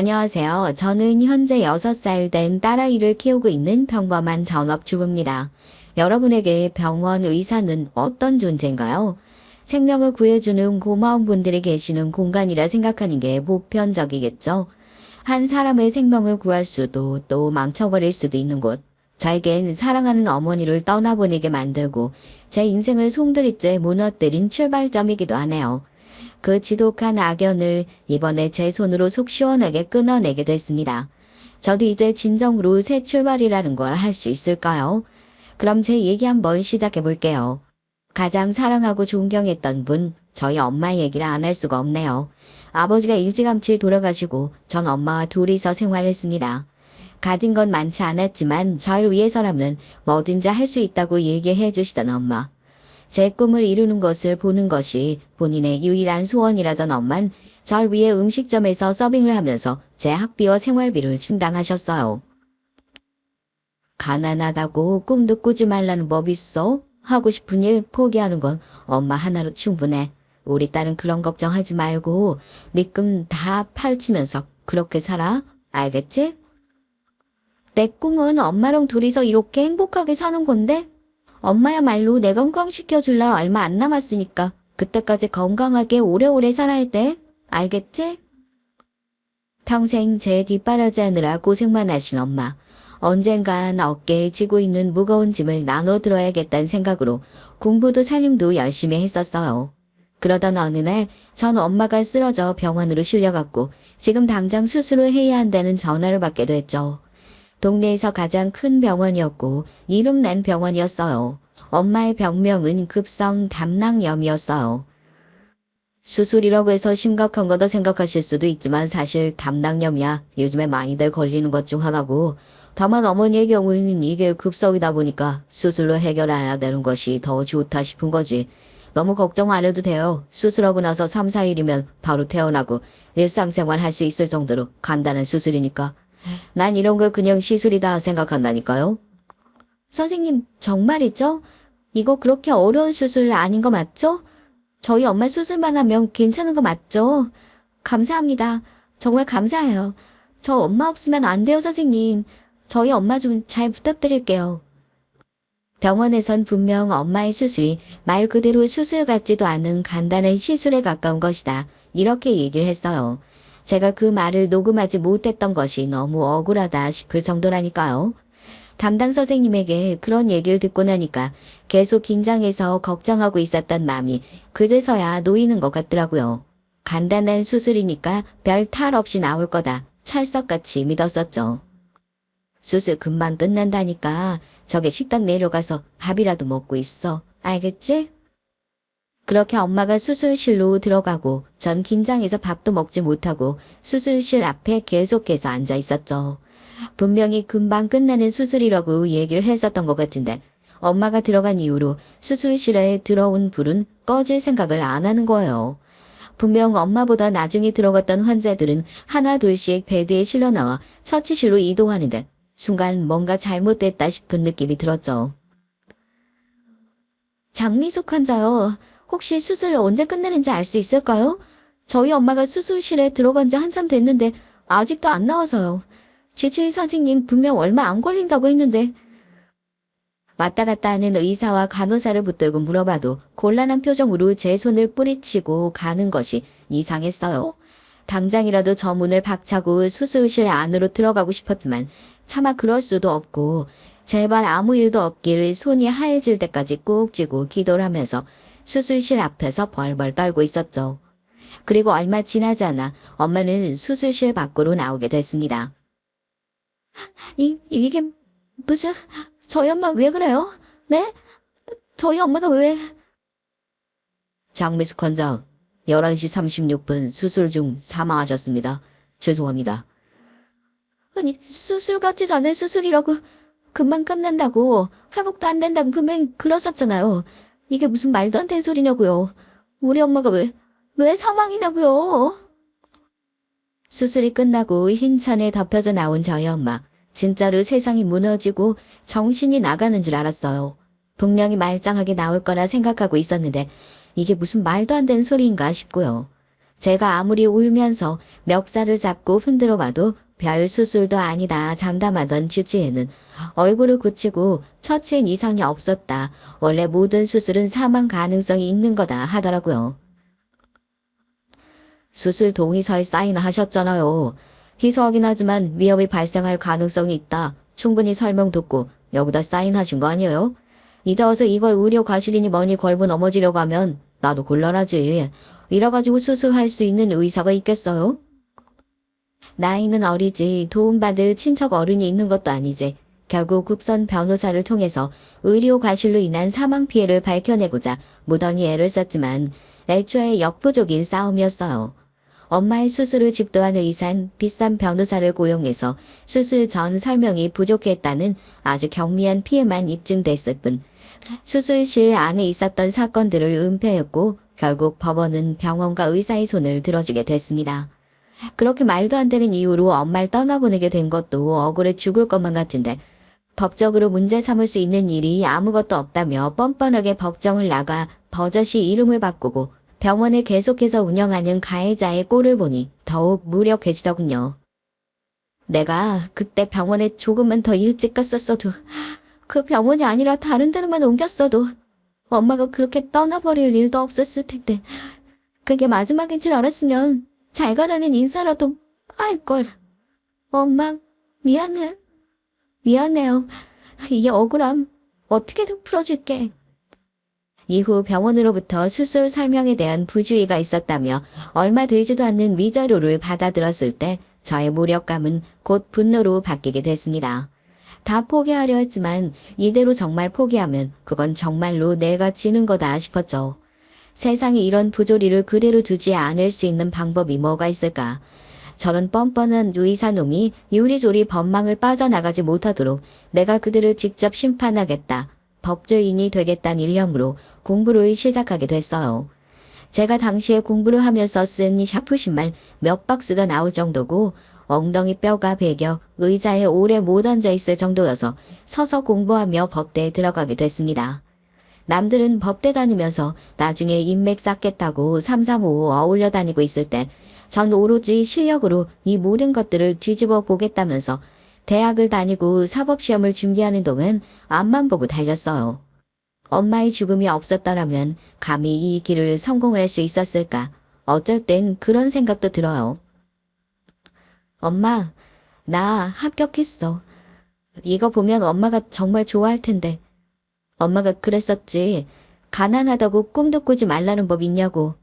안녕하세요. 저는 현재 6살 된 딸아이를 키우고 있는 평범한 전업주부입니다. 여러분에게 병원 의사는 어떤 존재인가요? 생명을 구해주는 고마운 분들이 계시는 공간이라 생각하는 게 보편적이겠죠. 한 사람의 생명을 구할 수도 또 망쳐버릴 수도 있는 곳. 저에겐 사랑하는 어머니를 떠나보내게 만들고 제 인생을 송두리째 무너뜨린 출발점이기도 하네요. 그 지독한 악연을 이번에 제 손으로 속 시원하게 끊어내게 됐습니다. 저도 이제 진정으로 새 출발이라는 걸 할 수 있을까요? 그럼 제 얘기 한번 시작해 볼게요. 가장 사랑하고 존경했던 분, 저희 엄마 얘기를 안 할 수가 없네요. 아버지가 일찌감치 돌아가시고 전 엄마와 둘이서 생활했습니다. 가진 건 많지 않았지만 절 위해서라면 뭐든지 할 수 있다고 얘기해 주시던 엄마. 제 꿈을 이루는 것을 보는 것이 본인의 유일한 소원이라던 엄만 절 위해 음식점에서 서빙을 하면서 제 학비와 생활비를 충당하셨어요. 가난하다고 꿈도 꾸지 말라는 법 있어? 하고 싶은 일 포기하는 건 엄마 하나로 충분해. 우리 딸은 그런 걱정하지 말고 네 꿈 다 파헤치면서 그렇게 살아. 알겠지? 내 꿈은 엄마랑 둘이서 이렇게 행복하게 사는 건데 엄마야말로 내 건강시켜줄 날 얼마 안 남았으니까 그때까지 건강하게 오래오래 살아야 돼. 알겠지? 평생 제 뒷바라지 하느라 고생만 하신 엄마. 언젠간 어깨에 지고 있는 무거운 짐을 나눠 들어야겠다는 생각으로 공부도 살림도 열심히 했었어요. 그러던 어느 날 전 엄마가 쓰러져 병원으로 실려갔고 지금 당장 수술을 해야 한다는 전화를 받게 됐죠. 동네에서 가장 큰 병원이었고 이름난 병원이었어요. 엄마의 병명은 급성 담낭염이었어요. 수술이라고 해서 심각한 거다 생각하실 수도 있지만 사실 담낭염이야 요즘에 많이들 걸리는 것 중 하나고 다만 어머니의 경우에는 이게 급성이다 보니까 수술로 해결해야 되는 것이 더 좋다 싶은 거지. 너무 걱정 안 해도 돼요. 수술하고 나서 3, 4일이면 바로 퇴원하고 일상생활 할 수 있을 정도로 간단한 수술이니까. 난 이런 걸 그냥 시술이다 생각한다니까요. 선생님, 정말이죠? 이거 그렇게 어려운 수술 아닌 거 맞죠? 저희 엄마 수술만 하면 괜찮은 거 맞죠? 감사합니다. 정말 감사해요. 저 엄마 없으면 안 돼요, 선생님. 저희 엄마 좀 잘 부탁드릴게요. 병원에선 분명 엄마의 수술이 말 그대로 수술 같지도 않은 간단한 시술에 가까운 것이다. 이렇게 얘기를 했어요. 제가 그 말을 녹음하지 못했던 것이 너무 억울하다 싶을 정도라니까요. 담당 선생님에게 그런 얘기를 듣고 나니까 계속 긴장해서 걱정하고 있었던 마음이 그제서야 놓이는 것 같더라고요. 간단한 수술이니까 별 탈 없이 나올 거다. 찰떡같이 믿었었죠. 수술 금방 끝난다니까 저기 식당 내려가서 밥이라도 먹고 있어. 알겠지? 그렇게 엄마가 수술실로 들어가고 전 긴장해서 밥도 먹지 못하고 수술실 앞에 계속해서 앉아 있었죠. 분명히 금방 끝나는 수술이라고 얘기를 했었던 것 같은데 엄마가 들어간 이후로 수술실에 들어온 불은 꺼질 생각을 안 하는 거예요. 분명 엄마보다 나중에 들어갔던 환자들은 하나 둘씩 베드에 실려 나와 처치실로 이동하는데 순간 뭔가 잘못됐다 싶은 느낌이 들었죠. 장미숙 환자요. 혹시 수술 언제 끝내는지 알 수 있을까요? 저희 엄마가 수술실에 들어간 지 한참 됐는데 아직도 안 나와서요. 지주의 선생님 분명 얼마 안 걸린다고 했는데. 왔다 갔다 하는 의사와 간호사를 붙들고 물어봐도 곤란한 표정으로 제 손을 뿌리치고 가는 것이 이상했어요. 당장이라도 저 문을 박차고 수술실 안으로 들어가고 싶었지만 차마 그럴 수도 없고 제발 아무 일도 없기를 손이 하얘질 때까지 꾹 쥐고 기도를 하면서 수술실 앞에서 벌벌 떨고 있었죠. 그리고 얼마 지나지 않아 엄마는 수술실 밖으로 나오게 됐습니다. 이게 무슨... 저희 엄마 왜 그래요? 네? 저희 엄마가 왜... 장미숙 환자 11시 36분 수술 중 사망하셨습니다. 죄송합니다. 아니 수술 같지도 않은 수술이라고 금방 끝난다고 회복도 안 된다고 분명히 그러셨잖아요. 이게 무슨 말도 안 되는 소리냐고요. 우리 엄마가 왜 사망이냐고요. 수술이 끝나고 흰천에 덮여져 나온 저희 엄마. 진짜로 세상이 무너지고 정신이 나가는 줄 알았어요. 분명히 말짱하게 나올 거라 생각하고 있었는데 이게 무슨 말도 안 되는 소리인가 싶고요. 제가 아무리 울면서 멱살을 잡고 흔들어 봐도 별 수술도 아니다 장담하던 주치의는 얼굴을 굳히고 처치엔 이상이 없었다. 원래 모든 수술은 사망 가능성이 있는 거다 하더라고요. 수술 동의서에 사인하셨잖아요. 희소하긴 하지만 위험이 발생할 가능성이 있다. 충분히 설명 듣고 여기다 사인하신 거 아니에요? 이제 와서 이걸 의료 과실이니 뭐니 걸고 넘어지려고 하면 나도 곤란하지. 이래가지고 수술할 수 있는 의사가 있겠어요? 나이는 어리지 도움받을 친척 어른이 있는 것도 아니지. 결국 급선 변호사를 통해서 의료 과실로 인한 사망 피해를 밝혀내고자 무던히 애를 썼지만 애초에 역부족인 싸움이었어요. 엄마의 수술을 집도한 의사는 비싼 변호사를 고용해서 수술 전 설명이 부족했다는 아주 경미한 피해만 입증됐을 뿐 수술실 안에 있었던 사건들을 은폐했고 결국 법원은 병원과 의사의 손을 들어주게 됐습니다. 그렇게 말도 안 되는 이유로 엄마를 떠나보내게 된 것도 억울해 죽을 것만 같은데 법적으로 문제 삼을 수 있는 일이 아무것도 없다며 뻔뻔하게 법정을 나가 버젓이 이름을 바꾸고 병원을 계속해서 운영하는 가해자의 꼴을 보니 더욱 무력해지더군요. 내가 그때 병원에 조금만 더 일찍 갔었어도 그 병원이 아니라 다른 데로만 옮겼어도 엄마가 그렇게 떠나버릴 일도 없었을 텐데 그게 마지막인 줄 알았으면 잘 가라는 인사라도 할걸. 엄마 미안해. 미안해요. 이 억울함 어떻게든 풀어줄게. 이후 병원으로부터 수술 설명에 대한 부주의가 있었다며 얼마 들지도 않는 위자료를 받아들었을 때 저의 무력감은 곧 분노로 바뀌게 됐습니다. 다 포기하려 했지만 이대로 정말 포기하면 그건 정말로 내가 지는 거다 싶었죠. 세상에 이런 부조리를 그대로 두지 않을 수 있는 방법이 뭐가 있을까. 저런 뻔뻔한 의사놈이 요리조리 법망을 빠져나가지 못하도록 내가 그들을 직접 심판하겠다. 법조인이 되겠다는 일념으로 공부를 시작하게 됐어요. 제가 당시에 공부를 하면서 쓴 샤프신말 몇 박스가 나올 정도고 엉덩이 뼈가 베겨 의자에 오래 못 앉아 있을 정도여서 서서 공부하며 법대에 들어가게 됐습니다. 남들은 법대 다니면서 나중에 인맥 쌓겠다고 335 어울려 다니고 있을 때 전 오로지 실력으로 이 모든 것들을 뒤집어 보겠다면서 대학을 다니고 사법시험을 준비하는 동안 앞만 보고 달렸어요. 엄마의 죽음이 없었더라면 감히 이 길을 성공할 수 있었을까? 어쩔 땐 그런 생각도 들어요. 엄마, 나 합격했어. 이거 보면 엄마가 정말 좋아할 텐데. 엄마가 그랬었지. 가난하다고 꿈도 꾸지 말라는 법 있냐고.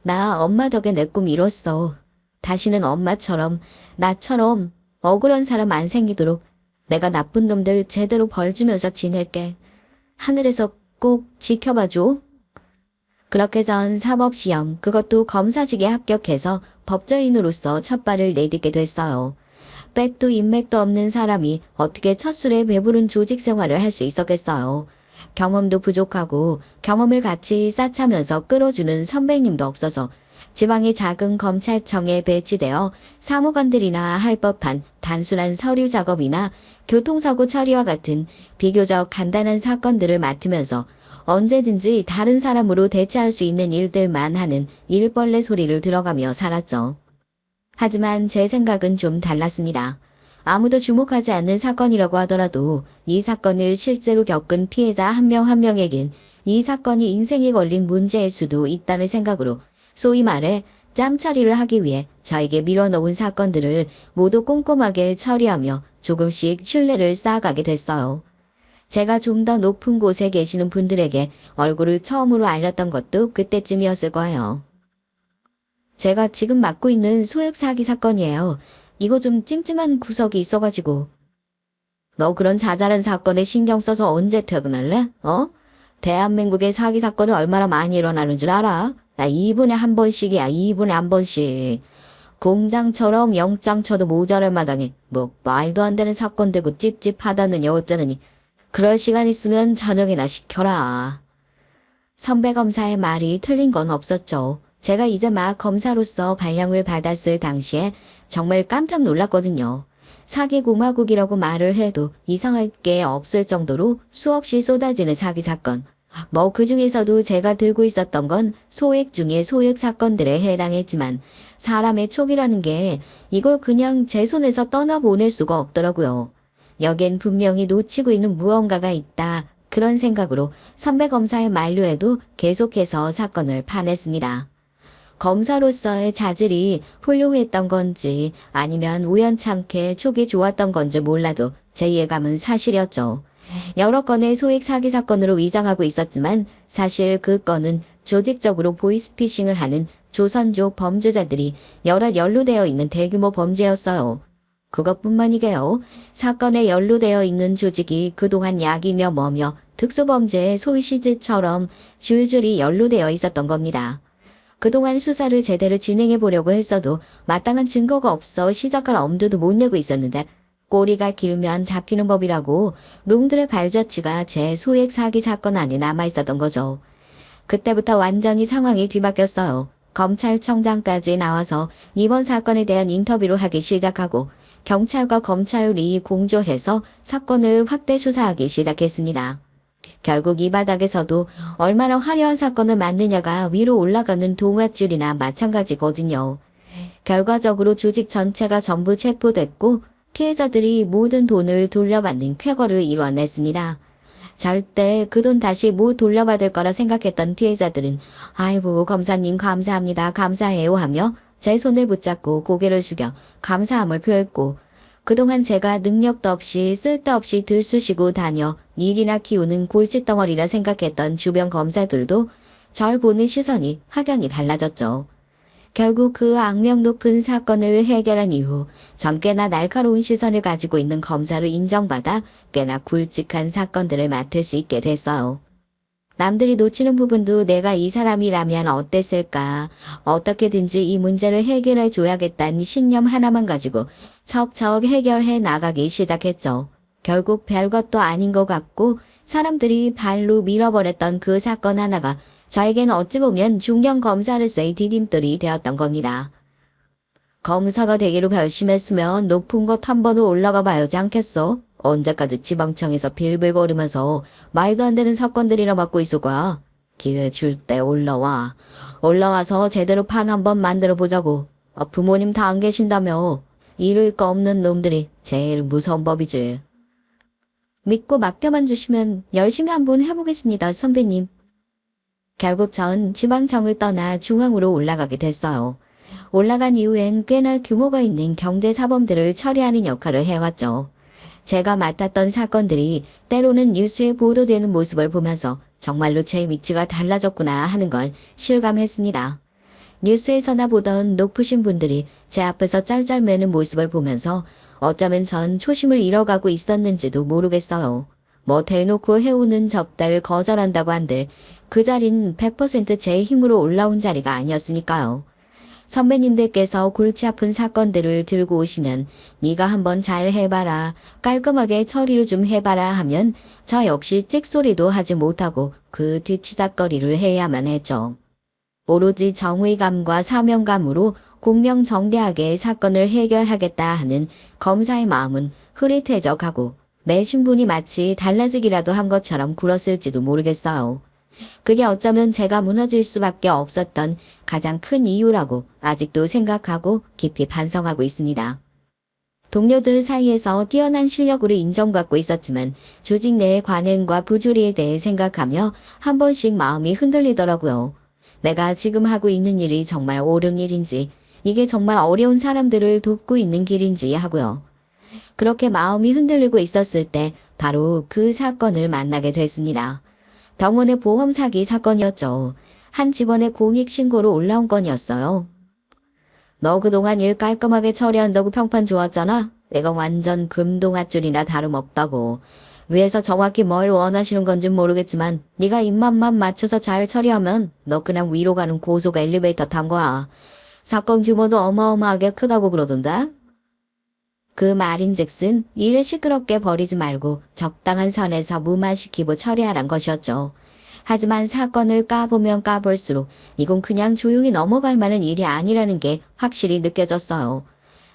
나 엄마 덕에 내 꿈 이뤘어. 다시는 엄마처럼, 나처럼 억울한 사람 안 생기도록 내가 나쁜 놈들 제대로 벌 주면서 지낼게. 하늘에서 꼭 지켜봐줘. 그렇게 전 사법시험, 그것도 검사직에 합격해서 법조인으로서 첫 발을 내딛게 됐어요. 백도 인맥도 없는 사람이 어떻게 첫 술에 배부른 조직 생활을 할 수 있었겠어요. 경험도 부족하고 경험을 같이 쌓자면서 끌어주는 선배님도 없어서 지방의 작은 검찰청에 배치되어 사무관들이나 할 법한 단순한 서류 작업이나 교통사고 처리와 같은 비교적 간단한 사건들을 맡으면서 언제든지 다른 사람으로 대체할 수 있는 일들만 하는 일벌레 소리를 들어가며 살았죠. 하지만 제 생각은 좀 달랐습니다. 아무도 주목하지 않는 사건이라고 하더라도 이 사건을 실제로 겪은 피해자 한 명 한 명에겐 이 사건이 인생에 걸린 문제일 수도 있다는 생각으로 소위 말해 짬 처리를 하기 위해 저에게 밀어놓은 사건들을 모두 꼼꼼하게 처리하며 조금씩 신뢰를 쌓아가게 됐어요. 제가 좀 더 높은 곳에 계시는 분들에게 얼굴을 처음으로 알렸던 것도 그때쯤이었을 거예요. 제가 지금 맡고 있는 소액 사기 사건이에요. 이거 좀 찜찜한 구석이 있어가지고. 너 그런 자잘한 사건에 신경 써서 언제 퇴근할래? 대한민국의 사기 사건이 얼마나 많이 일어나는 줄 알아? 나 2분에 한 번씩이야. 2분에 한 번씩. 공장처럼 영장 쳐도 모자랄 마당에 뭐 말도 안 되는 사건 되고 찝찝하다느니 어쩌느니. 그럴 시간 있으면 저녁이나 시켜라. 선배 검사의 말이 틀린 건 없었죠. 제가 이제 막 검사로서 발령을 받았을 당시에 정말 깜짝 놀랐거든요. 사기 공화국이라고 말을 해도 이상할 게 없을 정도로 수없이 쏟아지는 사기 사건. 그 중에서도 제가 들고 있었던 건 소액 중에 소액 사건들에 해당했지만 사람의 촉이라는 게 이걸 그냥 제 손에서 떠나보낼 수가 없더라고요. 여긴 분명히 놓치고 있는 무언가가 있다. 그런 생각으로 선배 검사의 만류에도 계속해서 사건을 파냈습니다. 검사로서의 자질이 훌륭했던 건지 아니면 우연찮게 촉이 좋았던 건지 몰라도 제 예감은 사실이었죠. 여러 건의 소액 사기 사건으로 위장하고 있었지만 사실 그 건은 조직적으로 보이스피싱을 하는 조선족 범죄자들이 여럿 연루되어 있는 대규모 범죄였어요. 그것뿐만이게요. 사건에 연루되어 있는 조직이 그동안 약이며 뭐며 특수범죄의 소시지처럼 줄줄이 연루되어 있었던 겁니다. 그동안 수사를 제대로 진행해 보려고 했어도 마땅한 증거가 없어 시작할 엄두도 못 내고 있었는데 꼬리가 길면 잡히는 법이라고 놈들의 발자취가 제 소액 사기 사건 안에 남아있었던 거죠. 그때부터 완전히 상황이 뒤바뀌었어요. 검찰청장까지 나와서 이번 사건에 대한 인터뷰를 하기 시작하고 경찰과 검찰이 공조해서 사건을 확대 수사하기 시작했습니다. 결국 이 바닥에서도 얼마나 화려한 사건을 만드냐가 위로 올라가는 동아줄이나 마찬가지거든요. 결과적으로 조직 전체가 전부 체포됐고 피해자들이 모든 돈을 돌려받는 쾌거를 이뤄냈습니다. 절대 그 돈 다시 못 돌려받을 거라 생각했던 피해자들은 아이고 검사님 감사합니다 감사해요 하며 제 손을 붙잡고 고개를 숙여 감사함을 표했고 그동안 제가 능력도 없이 쓸데없이 들쑤시고 다녀 일이나 키우는 골칫덩어리라 생각했던 주변 검사들도 절 보는 시선이 확연히 달라졌죠. 결국 그 악명 높은 사건을 해결한 이후 전 꽤나 날카로운 시선을 가지고 있는 검사로 인정받아 꽤나 굵직한 사건들을 맡을 수 있게 됐어요. 남들이 놓치는 부분도 내가 이 사람이라면 어땠을까? 어떻게든지 이 문제를 해결해 줘야겠다는 신념 하나만 가지고 척척 해결해 나가기 시작했죠. 결국 별것도 아닌 것 같고 사람들이 발로 밀어버렸던 그 사건 하나가 저에겐 어찌 보면 중견 검사로서의 디딤돌이 되었던 겁니다. 검사가 되기로 결심했으면 높은 곳 한 번은 올라가 봐야지 않겠어? 언제까지 지방청에서 빌빌거리면서 말도 안 되는 사건들이나 맡고 있을 거야? 기회 줄 때 올라와. 올라와서 제대로 판 한번 만들어 보자고. 부모님 다 안 계신다며. 잃을 거 없는 놈들이 제일 무서운 법이지. 믿고 맡겨만 주시면 열심히 한번 해보겠습니다, 선배님. 결국 전 지방청을 떠나 중앙으로 올라가게 됐어요. 올라간 이후엔 꽤나 규모가 있는 경제사범들을 처리하는 역할을 해왔죠. 제가 맡았던 사건들이 때로는 뉴스에 보도되는 모습을 보면서 정말로 제 위치가 달라졌구나 하는 걸 실감했습니다. 뉴스에서나 보던 높으신 분들이 제 앞에서 짤짤매는 모습을 보면서 어쩌면 전 초심을 잃어가고 있었는지도 모르겠어요. 대놓고 해오는 접대를 거절한다고 한들 그 자리는 100%제 힘으로 올라온 자리가 아니었으니까요. 선배님들께서 골치 아픈 사건들을 들고 오시면 네가 한번 잘 해봐라, 깔끔하게 처리를 좀 해봐라 하면 저 역시 찍소리도 하지 못하고 그 뒤치다꺼리를 해야만 했죠. 오로지 정의감과 사명감으로 공명정대하게 사건을 해결하겠다 하는 검사의 마음은 흐릿해져 가고 매 신분이 마치 달라지기라도 한 것처럼 굴었을지도 모르겠어요. 그게 어쩌면 제가 무너질 수밖에 없었던 가장 큰 이유라고 아직도 생각하고 깊이 반성하고 있습니다. 동료들 사이에서 뛰어난 실력으로 인정받고 있었지만 조직 내의 관행과 부조리에 대해 생각하며 한 번씩 마음이 흔들리더라고요. 내가 지금 하고 있는 일이 정말 옳은 일인지, 이게 정말 어려운 사람들을 돕고 있는 길인지 하고요. 그렇게 마음이 흔들리고 있었을 때 바로 그 사건을 만나게 됐습니다. 병원의 보험 사기 사건이었죠. 한 직원의 공익신고로 올라온 건이었어요. 너 그동안 일 깔끔하게 처리한다고 평판 좋았잖아? 내가 완전 금동아줄이나 다름없다고. 위에서 정확히 뭘 원하시는 건진 모르겠지만 네가 입맛만 맞춰서 잘 처리하면 너 그냥 위로 가는 고속 엘리베이터 탄 거야. 사건 규모도 어마어마하게 크다고 그러던데? 그 말인즉슨 일을 시끄럽게 벌이지 말고 적당한 선에서 무마시키고 처리하란 것이었죠. 하지만 사건을 까보면 까볼수록 이건 그냥 조용히 넘어갈 만한 일이 아니라는 게 확실히 느껴졌어요.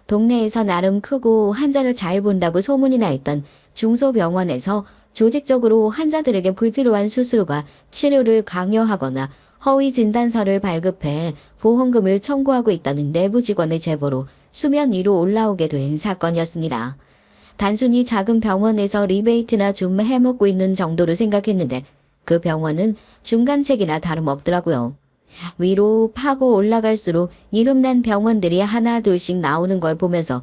동네에서 나름 크고 환자를 잘 본다고 소문이 나 있던 중소병원에서 조직적으로 환자들에게 불필요한 수술과 치료를 강요하거나 허위 진단서를 발급해 보험금을 청구하고 있다는 내부 직원의 제보로 수면 위로 올라오게 된 사건이었습니다. 단순히 작은 병원에서 리베이트나 좀 해먹고 있는 정도로 생각했는데 그 병원은 중간책이나 다름없더라고요. 위로 파고 올라갈수록 이름난 병원들이 하나 둘씩 나오는 걸 보면서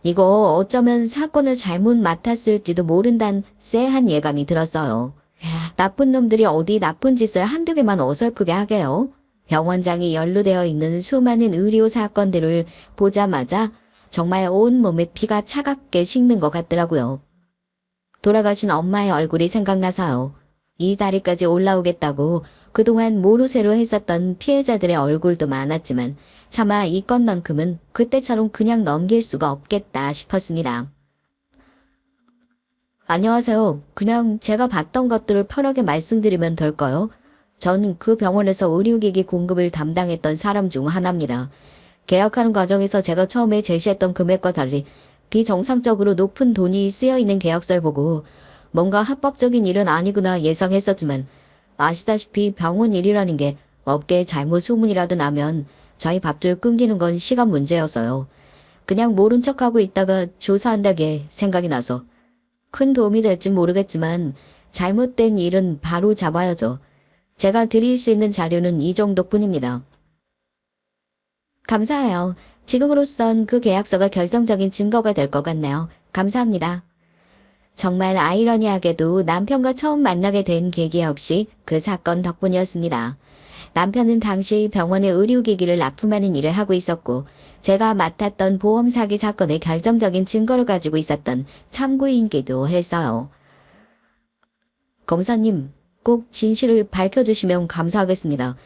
이거 어쩌면 사건을 잘못 맡았을지도 모른다는 쎄한 예감이 들었어요. 나쁜 놈들이 어디 나쁜 짓을 한두 개만 어설프게 하게요. 병원장이 연루되어 있는 수많은 의료 사건들을 보자마자 정말 온몸에 피가 차갑게 식는 것 같더라고요. 돌아가신 엄마의 얼굴이 생각나서요. 이 자리까지 올라오겠다고 그동안 모르쇠로 했었던 피해자들의 얼굴도 많았지만 차마 이 건만큼은 그때처럼 그냥 넘길 수가 없겠다 싶었습니다. 안녕하세요. 그냥 제가 봤던 것들을 편하게 말씀드리면 될까요? 저는 그 병원에서 의료기기 공급을 담당했던 사람 중 하나입니다. 계약하는 과정에서 제가 처음에 제시했던 금액과 달리 비정상적으로 높은 돈이 쓰여있는 계약서를 보고 뭔가 합법적인 일은 아니구나 예상했었지만 아시다시피 병원 일이라는 게 업계에 잘못 소문이라도 나면 저희 밥줄 끊기는 건 시간 문제여서요. 그냥 모른 척하고 있다가 조사한다게 생각이 나서 큰 도움이 될진 모르겠지만 잘못된 일은 바로 잡아야죠. 제가 드릴 수 있는 자료는 이 정도뿐입니다. 감사해요. 지금으로선 그 계약서가 결정적인 증거가 될 것 같네요. 감사합니다. 정말 아이러니하게도 남편과 처음 만나게 된 계기 역시 그 사건 덕분이었습니다. 남편은 당시 병원에 의료기기를 납품하는 일을 하고 있었고 제가 맡았던 보험 사기 사건의 결정적인 증거를 가지고 있었던 참고인기도 했어요. 검사님, 꼭 진실을 밝혀주시면 감사하겠습니다.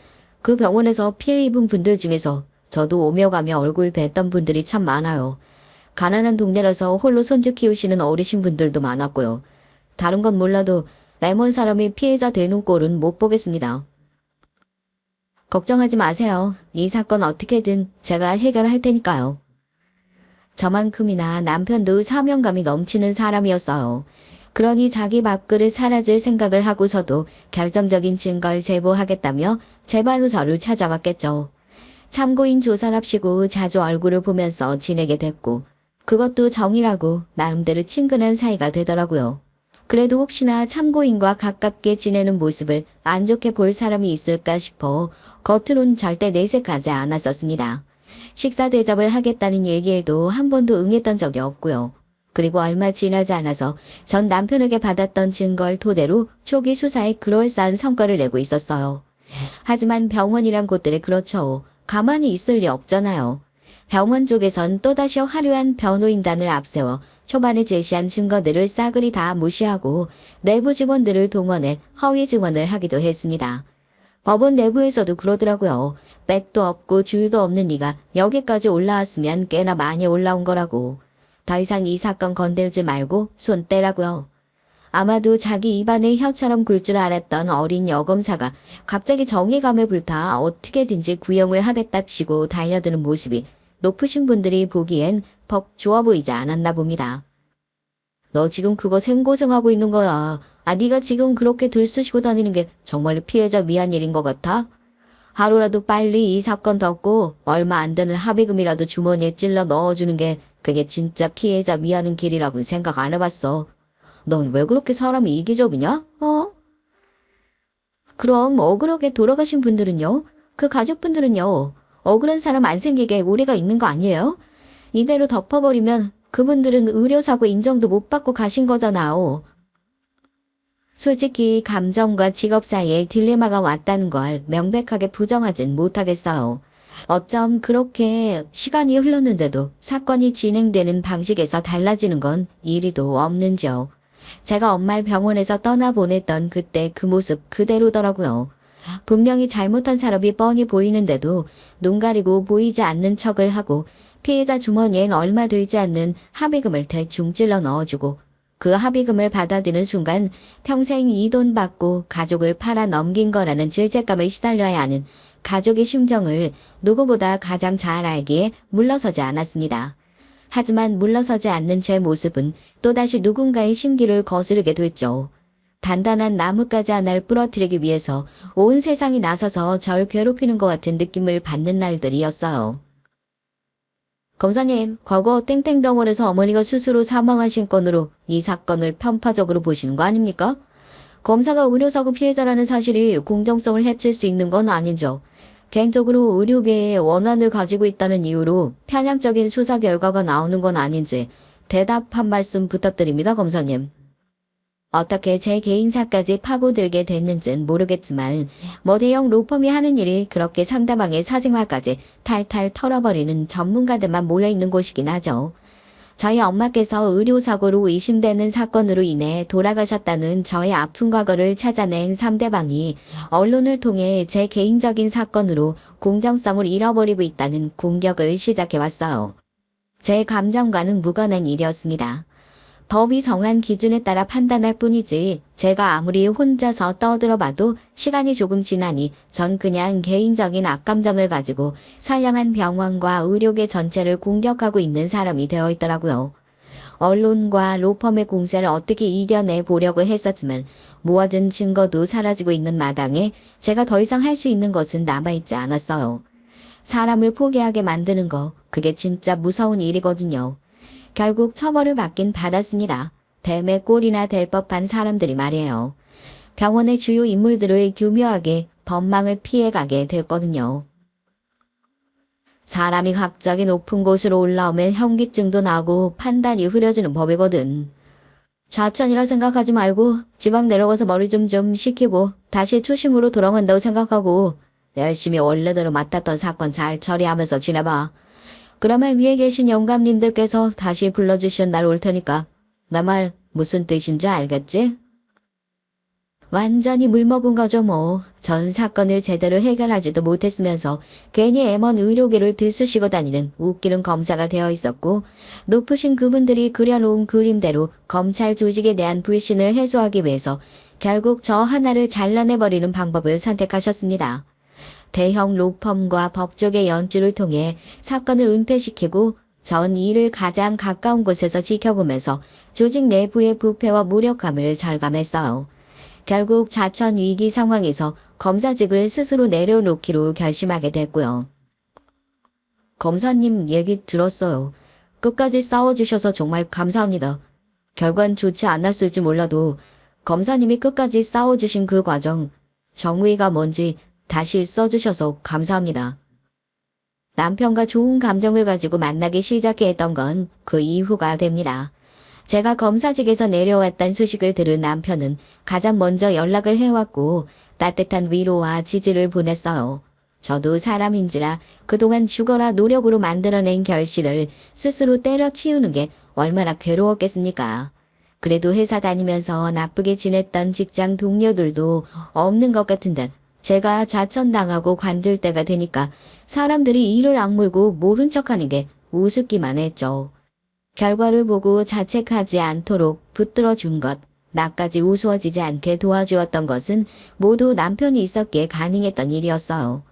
그 병원에서 피해 입은 분들 중에서 저도 오며 가며 얼굴 뵀던 분들이 참 많아요. 가난한 동네라서 홀로 손주 키우시는 어르신 분들도 많았고요. 다른 건 몰라도 레몬 사람이 피해자 되는 꼴은 못 보겠습니다. 걱정하지 마세요. 이 사건 어떻게든 제가 해결할 테니까요. 저만큼이나 남편도 사명감이 넘치는 사람이었어요. 그러니 자기 밥그릇 사라질 생각을 하고서도 결정적인 증거를 제보하겠다며 제발로 저를 찾아왔겠죠. 참고인 조사랍시고 자주 얼굴을 보면서 지내게 됐고 그것도 정이라고 나름대로 친근한 사이가 되더라고요. 그래도 혹시나 참고인과 가깝게 지내는 모습을 안 좋게 볼 사람이 있을까 싶어 겉으론 절대 내색하지 않았었습니다. 식사 대접을 하겠다는 얘기에도 한 번도 응했던 적이 없고요. 그리고 얼마 지나지 않아서 전 남편에게 받았던 증거를 토대로 초기 수사에 그럴싸한 성과를 내고 있었어요. 하지만 병원이란 곳들이 그렇죠. 가만히 있을 리 없잖아요. 병원 쪽에선 또다시 화려한 변호인단을 앞세워 초반에 제시한 증거들을 싸그리 다 무시하고 내부 직원들을 동원해 허위 증언을 하기도 했습니다. 법원 내부에서도 그러더라고요. 백도 없고 줄도 없는 네가 여기까지 올라왔으면 꽤나 많이 올라온 거라고. 더 이상 이 사건 건들지 말고 손 떼라고요. 아마도 자기 입안에 혀처럼 굴 줄 알았던 어린 여검사가 갑자기 정의감에 불타 어떻게든지 구형을 하겠답시고 달려드는 모습이 높으신 분들이 보기엔 벅 좋아 보이지 않았나 봅니다. 너 지금 그거 생고생하고 있는 거야. 네가 지금 그렇게 들쑤시고 다니는 게 정말 피해자 위한 일인 것 같아? 하루라도 빨리 이 사건 덮고 얼마 안 되는 합의금이라도 주머니에 찔러 넣어주는 게 그게 진짜 피해자 위하는 길이라고는 생각 안 해봤어. 넌 왜 그렇게 사람이 이기적이냐? 그럼 억울하게 돌아가신 분들은요? 그 가족분들은요? 억울한 사람 안 생기게 우리가 있는 거 아니에요? 이대로 덮어버리면 그분들은 의료사고 인정도 못 받고 가신 거잖아요. 솔직히 감정과 직업 사이에 딜레마가 왔다는 걸 명백하게 부정하진 못하겠어요. 어쩜 그렇게 시간이 흘렀는데도 사건이 진행되는 방식에서 달라지는 건 이리도 없는지요. 제가 엄마를 병원에서 떠나보냈던 그때 그 모습 그대로더라고요. 분명히 잘못한 사람이 뻔히 보이는데도 눈 가리고 보이지 않는 척을 하고 피해자 주머니엔 얼마 되지 않는 합의금을 대충 찔러 넣어주고 그 합의금을 받아들이는 순간 평생 이 돈 받고 가족을 팔아 넘긴 거라는 죄책감에 시달려야 하는 가족의 심정을 누구보다 가장 잘 알기에 물러서지 않았습니다. 하지만 물러서지 않는 제 모습은 또다시 누군가의 심기를 거스르게 됐죠. 단단한 나뭇가지 하나를 부러뜨리기 위해서 온 세상이 나서서 절 괴롭히는 것 같은 느낌을 받는 날들이었어요. 검사님, 과거 땡땡덩어리에서 어머니가 스스로 사망하신 건으로 이 사건을 편파적으로 보시는 거 아닙니까? 검사가 의료사고 피해자라는 사실이 공정성을 해칠 수 있는 건 아니죠. 개인적으로 의료계에 원한을 가지고 있다는 이유로 편향적인 수사 결과가 나오는 건 아닌지 대답 한 말씀 부탁드립니다, 검사님. 어떻게 제 개인사까지 파고들게 됐는지는 모르겠지만 대형 로펌이 하는 일이 그렇게 상대방의 사생활까지 탈탈 털어버리는 전문가들만 모여있는 곳이긴 하죠. 저희 엄마께서 의료사고로 의심되는 사건으로 인해 돌아가셨다는 저의 아픈 과거를 찾아낸 상대방이 언론을 통해 제 개인적인 사건으로 공정성을 잃어버리고 있다는 공격을 시작해왔어요. 제 감정과는 무관한 일이었습니다. 법이 정한 기준에 따라 판단할 뿐이지 제가 아무리 혼자서 떠들어봐도 시간이 조금 지나니 전 그냥 개인적인 악감정을 가지고 선량한 병원과 의료계 전체를 공격하고 있는 사람이 되어 있더라고요. 언론과 로펌의 공세를 어떻게 이겨내 보려고 했었지만 모아둔 증거도 사라지고 있는 마당에 제가 더 이상 할 수 있는 것은 남아있지 않았어요. 사람을 포기하게 만드는 거, 그게 진짜 무서운 일이거든요. 결국 처벌을 받긴 받았습니다. 뱀의 꼴이나 될 법한 사람들이 말이에요. 병원의 주요 인물들을 교묘하게 법망을 피해가게 됐거든요. 사람이 갑자기 높은 곳으로 올라오면 현기증도 나고 판단이 흐려지는 법이거든. 좌천이라 생각하지 말고 지방 내려가서 머리 좀 식히고 다시 초심으로 돌아간다고 생각하고 열심히 원래대로 맡았던 사건 잘 처리하면서 지내봐. 그러면 위에 계신 영감님들께서 다시 불러주시는 날 올 테니까 나 말 무슨 뜻인지 알겠지? 완전히 물먹은 거죠 뭐. 전 사건을 제대로 해결하지도 못했으면서 괜히 애먼 의료계를 들쑤시고 다니는 웃기는 검사가 되어 있었고 높으신 그분들이 그려놓은 그림대로 검찰 조직에 대한 불신을 해소하기 위해서 결국 저 하나를 잘라내버리는 방법을 선택하셨습니다. 대형 로펌과 법조계 연주를 통해 사건을 은폐시키고 전 이를 가장 가까운 곳에서 지켜보면서 조직 내부의 부패와 무력감을 절감했어요. 결국 자천 위기 상황에서 검사직을 스스로 내려놓기로 결심하게 됐고요. 검사님 얘기 들었어요. 끝까지 싸워주셔서 정말 감사합니다. 결과는 좋지 않았을지 몰라도 검사님이 끝까지 싸워주신 그 과정, 정의가 뭔지 다시 써주셔서 감사합니다. 남편과 좋은 감정을 가지고 만나기 시작했던 건 그 이후가 됩니다. 제가 검사직에서 내려왔다는 소식을 들은 남편은 가장 먼저 연락을 해왔고 따뜻한 위로와 지지를 보냈어요. 저도 사람인지라 그동안 죽어라 노력으로 만들어낸 결실을 스스로 때려치우는 게 얼마나 괴로웠겠습니까? 그래도 회사 다니면서 나쁘게 지냈던 직장 동료들도 없는 것 같은데 제가 좌천당하고 관둘 때가 되니까 사람들이 이를 악물고 모른 척하는 게 우습기만 했죠. 결과를 보고 자책하지 않도록 붙들어준 것, 나까지 우스워지지 않게 도와주었던 것은 모두 남편이 있었기에 가능했던 일이었어요.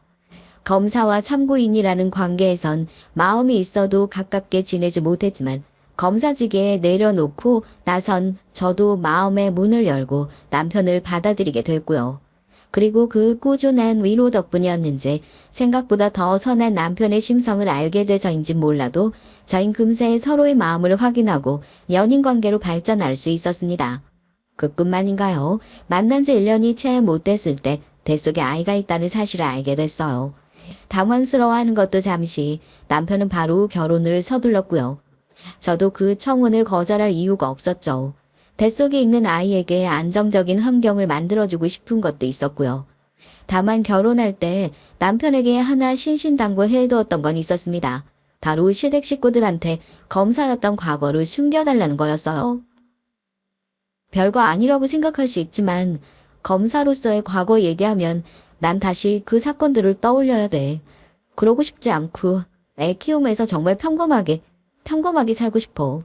검사와 참고인이라는 관계에선 마음이 있어도 가깝게 지내지 못했지만 검사직에 내려놓고 나선 저도 마음의 문을 열고 남편을 받아들이게 됐고요. 그리고 그 꾸준한 위로 덕분이었는지 생각보다 더 선한 남편의 심성을 알게 돼서인지 몰라도 저흰 금세 서로의 마음을 확인하고 연인관계로 발전할 수 있었습니다. 그뿐만인가요? 만난 지 1년이 채 못 됐을 때 뱃속에 아이가 있다는 사실을 알게 됐어요. 당황스러워하는 것도 잠시 남편은 바로 결혼을 서둘렀고요. 저도 그 청혼을 거절할 이유가 없었죠. 뱃속에 있는 아이에게 안정적인 환경을 만들어주고 싶은 것도 있었고요. 다만 결혼할 때 남편에게 하나 신신당부해두었던 건 있었습니다. 바로 시댁 식구들한테 검사였던 과거를 숨겨달라는 거였어요. 별거 아니라고 생각할 수 있지만 검사로서의 과거 얘기하면 난 다시 그 사건들을 떠올려야 돼. 그러고 싶지 않고 애 키우면서 정말 평범하게 살고 싶어.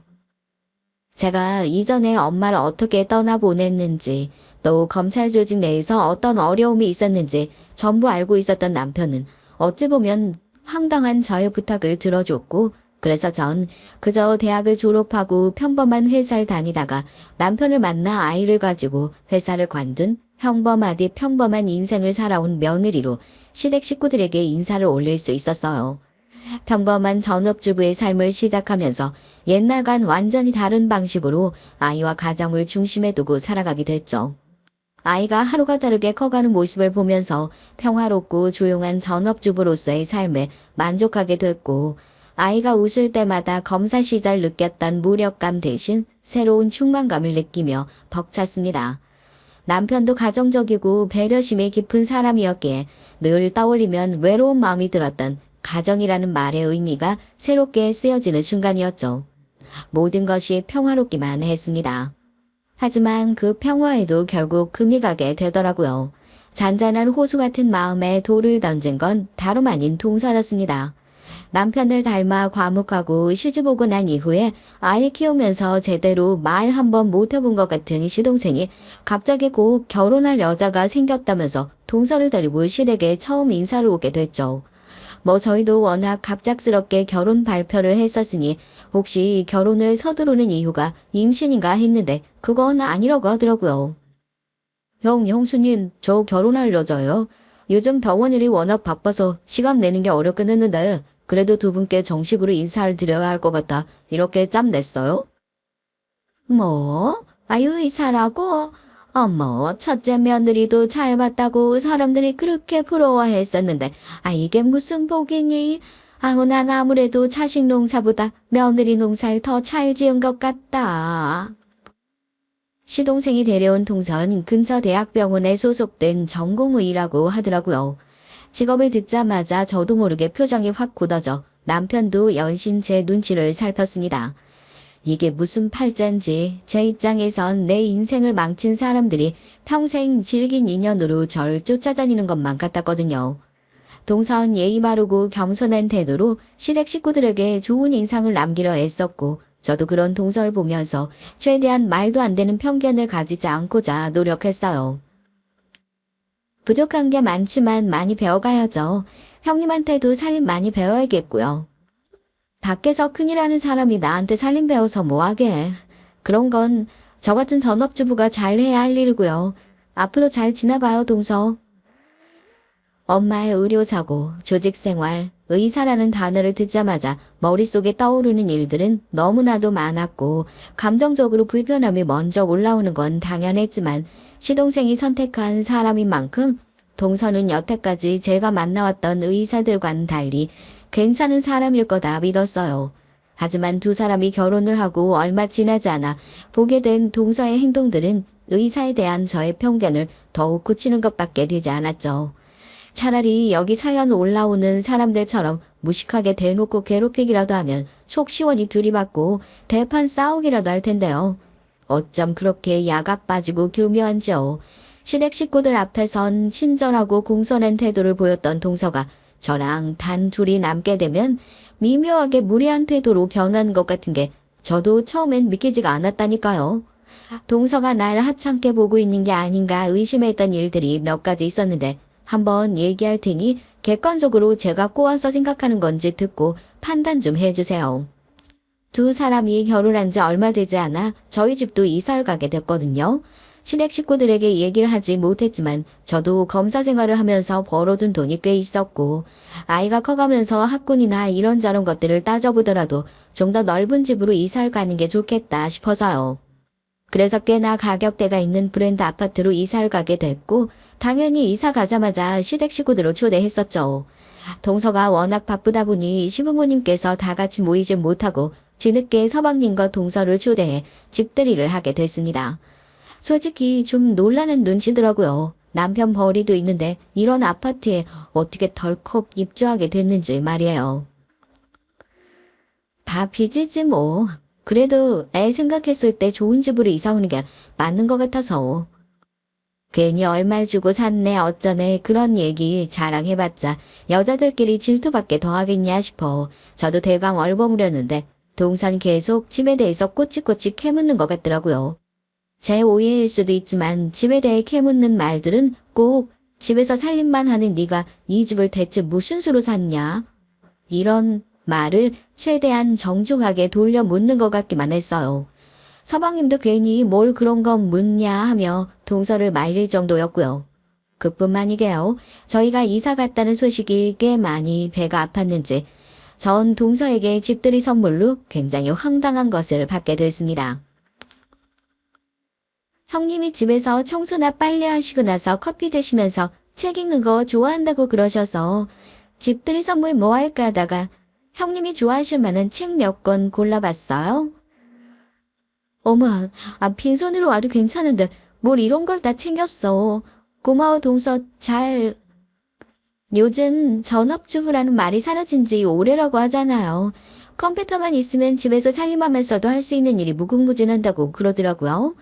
제가 이전에 엄마를 어떻게 떠나보냈는지 또 검찰 조직 내에서 어떤 어려움이 있었는지 전부 알고 있었던 남편은 어찌 보면 황당한 저의 부탁을 들어줬고 그래서 전 그저 대학을 졸업하고 평범한 회사를 다니다가 남편을 만나 아이를 가지고 회사를 관둔 평범하디 평범한 인생을 살아온 며느리로 시댁 식구들에게 인사를 올릴 수 있었어요. 평범한 전업주부의 삶을 시작하면서 옛날과는 완전히 다른 방식으로 아이와 가정을 중심에 두고 살아가게 됐죠. 아이가 하루가 다르게 커가는 모습을 보면서 평화롭고 조용한 전업주부로서의 삶에 만족하게 됐고, 아이가 웃을 때마다 검사 시절 느꼈던 무력감 대신 새로운 충만감을 느끼며 벅찼습니다. 남편도 가정적이고 배려심이 깊은 사람이었기에 늘 떠올리면 외로운 마음이 들었던 가정이라는 말의 의미가 새롭게 쓰여지는 순간이었죠. 모든 것이 평화롭기만 했습니다. 하지만 그 평화에도 결국 금이 가게 되더라고요. 잔잔한 호수 같은 마음에 돌을 던진 건 다름 아닌 동서였습니다. 남편을 닮아 과묵하고 시집오고 난 이후에 아이 키우면서 제대로 말 한 번 못 해본 것 같은 시동생이 갑자기 곧 결혼할 여자가 생겼다면서 동서를 데리고 시댁에 처음 인사를 오게 됐죠. 저희도 워낙 갑작스럽게 결혼 발표를 했었으니 혹시 결혼을 서두르는 이유가 임신인가 했는데 그건 아니라고 하더라고요. 형수님, 저 결혼할 여자예요. 요즘 병원 일이 워낙 바빠서 시간 내는 게 어렵긴 했는데 그래도 두 분께 정식으로 인사를 드려야 할 것 같아 이렇게 짬 냈어요. 아유, 의사라고? 어머, 첫째 며느리도 잘 봤다고 사람들이 그렇게 부러워했었는데, 이게 무슨 복이니? 난 아무래도 자식 농사보다 며느리 농사를 더 잘 지은 것 같다. 시동생이 데려온 동선 근처 대학병원에 소속된 전공의라고 하더라고요. 직업을 듣자마자 저도 모르게 표정이 확 굳어져 남편도 연신 제 눈치를 살폈습니다. 이게 무슨 팔자인지 제 입장에선 내 인생을 망친 사람들이 평생 질긴 인연으로 절 쫓아다니는 것만 같았거든요. 동선 예의 바르고 겸손한 태도로 시댁 식구들에게 좋은 인상을 남기려 애썼고 저도 그런 동서를 보면서 최대한 말도 안 되는 편견을 가지지 않고자 노력했어요. 부족한 게 많지만 많이 배워가야죠. 형님한테도 살림 많이 배워야겠고요. 밖에서 큰일 하는 사람이 나한테 살림 배워서 뭐하게. 그런 건 저 같은 전업주부가 잘해야 할 일이고요. 앞으로 잘 지나봐요, 동서. 엄마의 의료사고, 조직생활, 의사라는 단어를 듣자마자 머릿속에 떠오르는 일들은 너무나도 많았고 감정적으로 불편함이 먼저 올라오는 건 당연했지만 시동생이 선택한 사람인 만큼 동서는 여태까지 제가 만나왔던 의사들과는 달리 괜찮은 사람일 거다 믿었어요. 하지만 두 사람이 결혼을 하고 얼마 지나지 않아 보게 된 동서의 행동들은 의사에 대한 저의 편견을 더욱 굳히는 것밖에 되지 않았죠. 차라리 여기 사연 올라오는 사람들처럼 무식하게 대놓고 괴롭히기라도 하면 속 시원히 들이받고 대판 싸우기라도 할 텐데요. 어쩜 그렇게 야가 빠지고 교묘한지요. 시댁 식구들 앞에선 친절하고 공손한 태도를 보였던 동서가 저랑 단 둘이 남게 되면 미묘하게 무례한 태도로 변한 것 같은 게 저도 처음엔 믿기지가 않았다니까요. 동서가 날 하찮게 보고 있는 게 아닌가 의심했던 일들이 몇 가지 있었는데 한번 얘기할 테니 객관적으로 제가 꼬아서 생각하는 건지 듣고 판단 좀 해주세요. 두 사람이 결혼한 지 얼마 되지 않아 저희 집도 이사를 가게 됐거든요. 시댁 식구들에게 얘기를 하지 못했지만 저도 검사 생활을 하면서 벌어둔 돈이 꽤 있었고 아이가 커가면서 학군이나 이런저런 것들을 따져보더라도 좀 더 넓은 집으로 이사를 가는 게 좋겠다 싶어서요. 그래서 꽤나 가격대가 있는 브랜드 아파트로 이사를 가게 됐고 당연히 이사 가자마자 시댁 식구들을 초대했었죠. 동서가 워낙 바쁘다 보니 시부모님께서 다 같이 모이지 못하고 뒤늦게 서방님과 동서를 초대해 집들이를 하게 됐습니다. 솔직히 좀 놀라는 눈치더라고요. 남편 벌이도 있는데 이런 아파트에 어떻게 덜컥 입주하게 됐는지 말이에요. 다 빚이지 뭐. 그래도 애 생각했을 때 좋은 집으로 이사 오는 게 맞는 것 같아서. 괜히 얼마를 주고 샀네 어쩌네 그런 얘기 자랑해봤자 여자들끼리 질투밖에 더 하겠냐 싶어 저도 대강 얼버무렸는데 동선 계속 집에 대해서 꼬치꼬치 캐묻는 것 같더라고요. 제 오해일 수도 있지만 집에 대해 캐묻는 말들은 꼭 집에서 살림만 하는 네가 이 집을 대체 무슨 수로 샀냐? 이런 말을 최대한 정중하게 돌려 묻는 것 같기만 했어요. 서방님도 괜히 뭘 그런 건 묻냐 하며 동서를 말릴 정도였고요. 그뿐만이게요. 저희가 이사 갔다는 소식이 꽤 많이 배가 아팠는지 전 동서에게 집들이 선물로 굉장히 황당한 것을 받게 됐습니다. 형님이 집에서 청소나 빨래하시고 나서 커피 드시면서 책 읽는 거 좋아한다고 그러셔서 집들이 선물 뭐 할까 하다가 형님이 좋아하실 만한 책 몇 권 골라봤어요. 어머, 빈손으로 와도 괜찮은데 뭘 이런 걸 다 챙겼어. 고마워 동서 요즘 전업주부라는 말이 사라진 지 오래라고 하잖아요. 컴퓨터만 있으면 집에서 살림하면서도 할 수 있는 일이 무궁무진한다고 그러더라고요.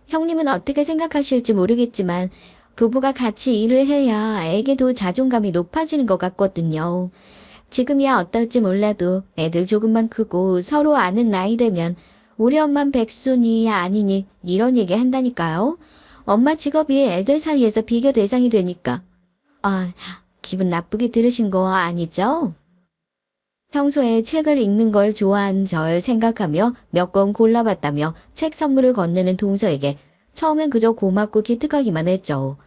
형님은 어떻게 생각하실지 모르겠지만 부부가 같이 일을 해야 애게도 자존감이 높아지는 것 같거든요. 지금이야 어떨지 몰라도 애들 조금만 크고 서로 아는 나이 되면 우리 엄만 백순이 아니니 이런 얘기 한다니까요. 엄마 직업이 애들 사이에서 비교 대상이 되니까. 기분 나쁘게 들으신 거 아니죠? 평소에 책을 읽는 걸 좋아한 절 생각하며 몇 권 골라봤다며 책 선물을 건네는 동서에게 처음엔 그저 고맙고 기특하기만 했죠.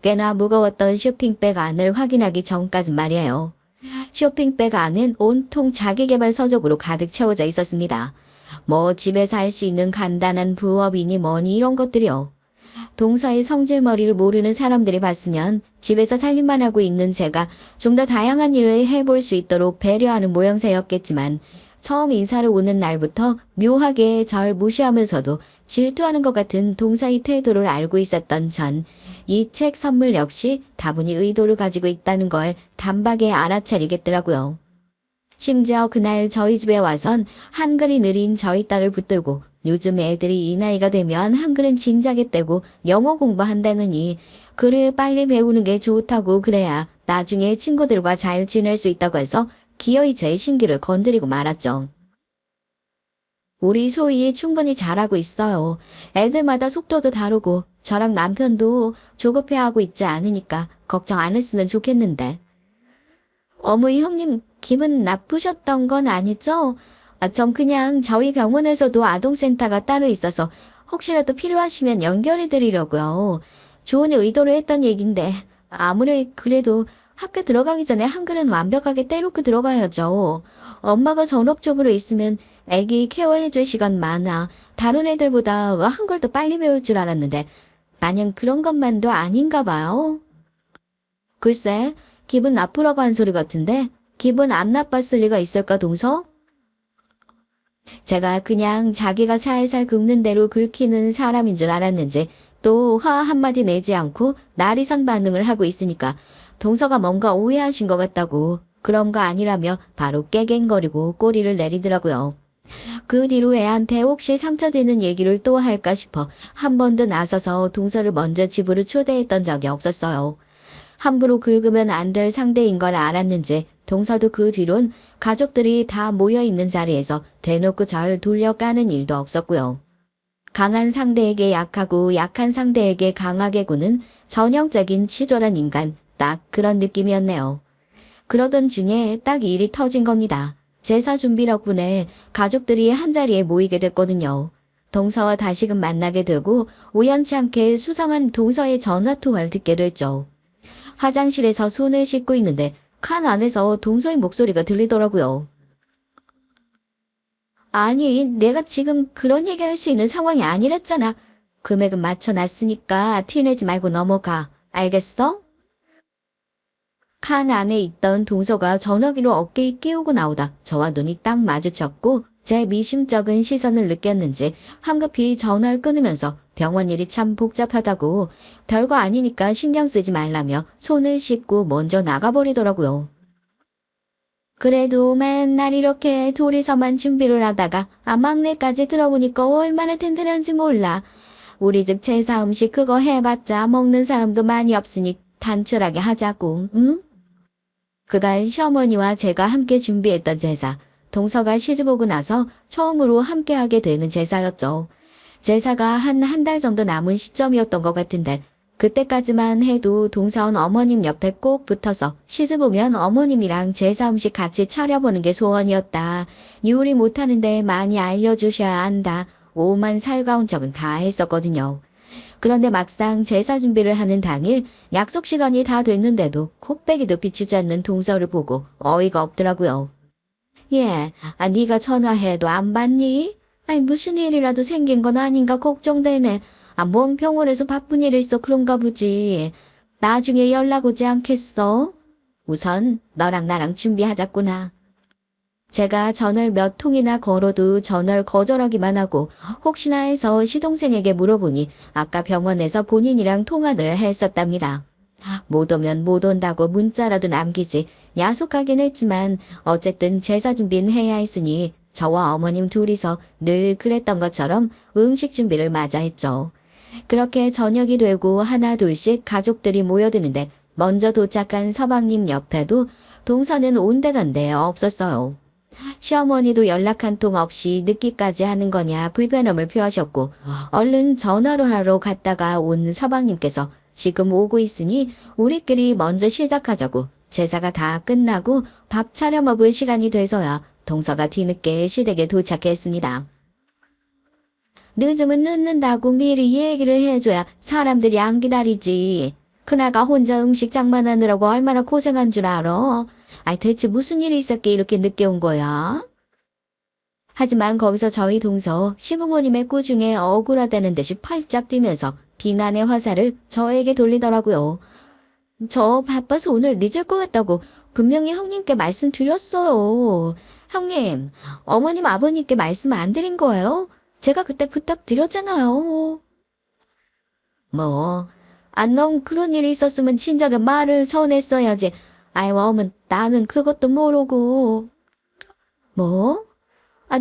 꽤나 무거웠던 쇼핑백 안을 확인하기 전까진 말이에요. 쇼핑백 안은 온통 자기계발 서적으로 가득 채워져 있었습니다. 뭐 집에서 할 수 있는 간단한 부업이니 뭐니 이런 것들이요. 동서의 성질머리를 모르는 사람들이 봤으면 집에서 살림만 하고 있는 제가 좀 더 다양한 일을 해볼 수 있도록 배려하는 모양새였겠지만 처음 인사를 오는 날부터 묘하게 절 무시하면서도 질투하는 것 같은 동서의 태도를 알고 있었던 전 이 책 선물 역시 다분히 의도를 가지고 있다는 걸 단박에 알아차리겠더라고요. 심지어 그날 저희 집에 와선 한글이 느린 저희 딸을 붙들고 요즘 애들이 이 나이가 되면 한글은 진작에 떼고 영어 공부한다느니 글을 빨리 배우는 게 좋다고 그래야 나중에 친구들과 잘 지낼 수 있다고 해서 기어이 제 심기를 건드리고 말았죠. 우리 소희 충분히 잘하고 있어요. 애들마다 속도도 다르고 저랑 남편도 조급해하고 있지 않으니까 걱정 안 했으면 좋겠는데. 어머니 형님 기분 나쁘셨던 건 아니죠? 전 그냥 저희 병원에서도 아동센터가 따로 있어서 혹시라도 필요하시면 연결해 드리려고요. 좋은 의도로 했던 얘긴데 아무리 그래도 학교 들어가기 전에 한글은 완벽하게 떼놓고 들어가야죠. 엄마가 전업주부로 있으면 애기 케어해줄 시간 많아. 다른 애들보다 한글도 빨리 배울 줄 알았는데 마냥 그런 것만도 아닌가 봐요. 글쎄, 기분 나쁘라고 한 소리 같은데 기분 안 나빴을 리가 있을까 동서? 제가 그냥 자기가 살살 긁는 대로 긁히는 사람인 줄 알았는지 또 화 한마디 내지 않고 나리선 반응을 하고 있으니까 동서가 뭔가 오해하신 것 같다고 그런 거 아니라며 바로 깨갱거리고 꼬리를 내리더라고요. 그 뒤로 애한테 혹시 상처되는 얘기를 또 할까 싶어 한 번도 나서서 동서를 먼저 집으로 초대했던 적이 없었어요. 함부로 긁으면 안 될 상대인 걸 알았는지 동서도 그 뒤론 가족들이 다 모여있는 자리에서 대놓고 절 돌려까는 일도 없었고요. 강한 상대에게 약하고 약한 상대에게 강하게 구는 전형적인 치졸한 인간, 딱 그런 느낌이었네요. 그러던 중에 딱 일이 터진 겁니다. 제사 준비 덕분에 가족들이 한자리에 모이게 됐거든요. 동서와 다시금 만나게 되고 우연치 않게 수상한 동서의 전화통화를 듣게 됐죠. 화장실에서 손을 씻고 있는데 칸 안에서 동서의 목소리가 들리더라고요. 아니, 내가 지금 그런 얘기할 수 있는 상황이 아니랬잖아. 금액은 맞춰놨으니까 티내지 말고 넘어가. 알겠어? 칸 안에 있던 동서가 전화기로 어깨에 끼우고 나오다 저와 눈이 딱 마주쳤고 제 미심쩍은 시선을 느꼈는지 황급히 전화를 끊으면서 병원 일이 참 복잡하다고 별거 아니니까 신경 쓰지 말라며 손을 씻고 먼저 나가버리더라고요. 그래도 맨날 이렇게 둘이서만 준비를 하다가 막내까지 들어보니까 얼마나 든든한지 몰라. 우리 집 제사 음식 그거 해봤자 먹는 사람도 많이 없으니 단촐하게 하자고, 응? 그간 시어머니와 제가 함께 준비했던 제사, 동서가 시집 오고 나서 처음으로 함께하게 되는 제사였죠. 제사가 한 달 정도 남은 시점이었던 것 같은데 그때까지만 해도 동서원 어머님 옆에 꼭 붙어서 시집 오면 어머님이랑 제사 음식 같이 차려보는 게 소원이었다. 요리 못하는데 많이 알려주셔야 한다. 오만 살가운 척은 다 했었거든요. 그런데 막상 제사 준비를 하는 당일 약속 시간이 다 됐는데도 코빼기도 비추지 않는 동서를 보고 어이가 없더라고요. 예, 네가 전화해도 안 받니? 아니 무슨 일이라도 생긴 건 아닌가 걱정되네. 뭔 병원에서 바쁜 일이 있어 그런가 보지. 나중에 연락 오지 않겠어? 우선 너랑 나랑 준비하자꾸나. 제가 전화를 몇 통이나 걸어도 전화를 거절하기만 하고 혹시나 해서 시동생에게 물어보니 아까 병원에서 본인이랑 통화를 했었답니다. 못 오면 못 온다고 문자라도 남기지 야속하긴 했지만 어쨌든 제사 준비는 해야 했으니 저와 어머님 둘이서 늘 그랬던 것처럼 음식 준비를 마저 했죠. 그렇게 저녁이 되고 하나 둘씩 가족들이 모여드는데 먼저 도착한 서방님 옆에도 동서는 온데간데 없었어요. 시어머니도 연락 한 통 없이 늦기까지 하는 거냐 불편함을 표하셨고 얼른 전화를 하러 갔다가 온 서방님께서 지금 오고 있으니 우리끼리 먼저 시작하자고 제사가 다 끝나고 밥 차려 먹을 시간이 돼서야 동서가 뒤늦게 시댁에 도착했습니다. 늦으면 늦는다고 미리 얘기를 해줘야 사람들이 안 기다리지. 그나가 혼자 음식 장만하느라고 얼마나 고생한 줄 알아? 대체 무슨 일이 있었기에 이렇게 늦게 온 거야? 하지만 거기서 저희 동서 시부모님의 꾸중에 억울하다는 듯이 팔짝 뛰면서 비난의 화살을 저에게 돌리더라고요. 저 바빠서 오늘 늦을 것 같다고 분명히 형님께 말씀드렸어요. 형님, 어머님 아버님께 말씀 안 드린 거예요? 제가 그때 부탁드렸잖아요. 뭐, 넌 그런 일이 있었으면 진작에 말을 전했어야지. 어머, 나는 그것도 모르고. 뭐?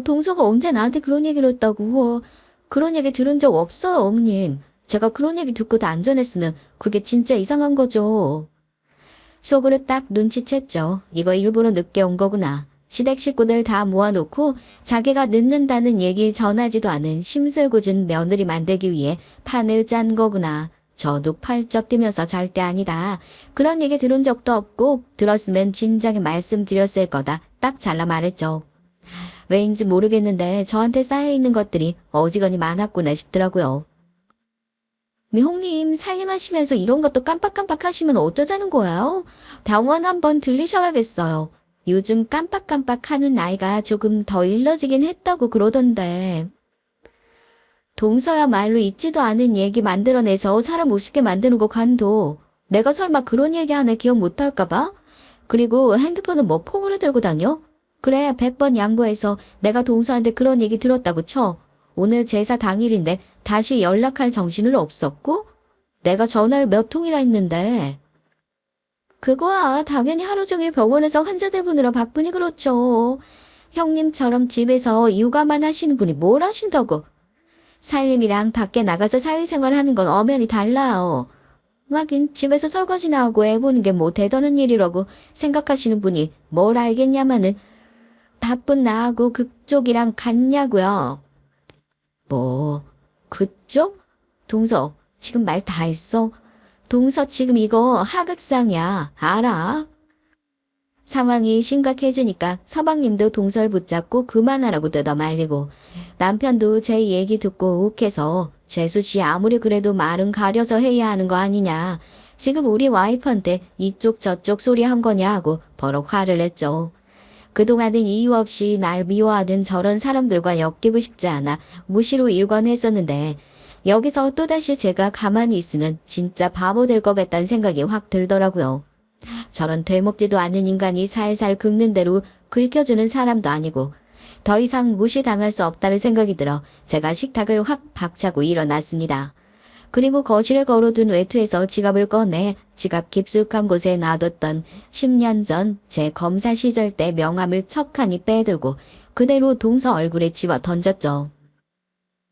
동서가 언제 나한테 그런 얘기를 했다고. 그런 얘기 들은 적 없어요, 어머님. 제가 그런 얘기 듣고도 안 전했으면 그게 진짜 이상한 거죠. 속으로 딱 눈치챘죠. 이거 일부러 늦게 온 거구나. 시댁 식구들 다 모아놓고 자기가 늦는다는 얘기 전하지도 않은 심술궂은 며느리 만들기 위해 판을 짠 거구나. 저도 팔쩍 뛰면서 절대 아니다. 그런 얘기 들은 적도 없고 들었으면 진작에 말씀드렸을 거다. 딱 잘라 말했죠. 왜인지 모르겠는데 저한테 쌓여있는 것들이 어지간히 많았구나 싶더라고요. 미홍님 살림하시면서 이런 것도 깜빡깜빡 하시면 어쩌자는 거예요? 병원 한번 들리셔야겠어요. 요즘 깜빡깜빡 하는 나이가 조금 더 일러지긴 했다고 그러던데. 동서야말로 있지도 않은 얘기 만들어내서 사람 우습게 만드는 거 간도. 내가 설마 그런 얘기 하나 기억 못할까봐? 그리고 핸드폰은 뭐 폼으로 들고 다녀? 그래 100번 양보해서 내가 동서한테 그런 얘기 들었다고 쳐. 오늘 제사 당일인데 다시 연락할 정신은 없었고? 내가 전화를 몇 통이나 했는데. 그거야 당연히 하루 종일 병원에서 환자들 보느라 바쁘니 그렇죠. 형님처럼 집에서 육아만 하시는 분이 뭘 하신다고. 살림이랑 밖에 나가서 사회생활 하는 건 엄연히 달라요. 하긴 집에서 설거지나 하고 애 보는 게 뭐 대단한 일이라고 생각하시는 분이 뭘 알겠냐마는 바쁜 나하고 그쪽이랑 같냐고요. 뭐 그쪽? 동서 지금 말 다 했어? 동서 지금 이거 하극상이야. 알아? 상황이 심각해지니까 서방님도 동서를 붙잡고 그만하라고 뜯어 말리고 남편도 제 얘기 듣고 욱해서 재수씨 아무리 그래도 말은 가려서 해야 하는 거 아니냐. 지금 우리 와이프한테 이쪽 저쪽 소리 한 거냐 하고 버럭 화를 냈죠. 그동안은 이유 없이 날 미워하던 저런 사람들과 엮이고 싶지 않아 무시로 일관했었는데 여기서 또다시 제가 가만히 있으면 진짜 바보 될 것 같다는 생각이 확 들더라고요. 저런 되먹지도 않는 인간이 살살 긁는 대로 긁혀주는 사람도 아니고 더 이상 무시당할 수 없다는 생각이 들어 제가 식탁을 확 박차고 일어났습니다. 그리고 거실에 걸어둔 외투에서 지갑을 꺼내 지갑 깊숙한 곳에 놔뒀던 10년 전 제 검사 시절 때 명함을 척하니 빼들고 그대로 동서 얼굴에 집어 던졌죠.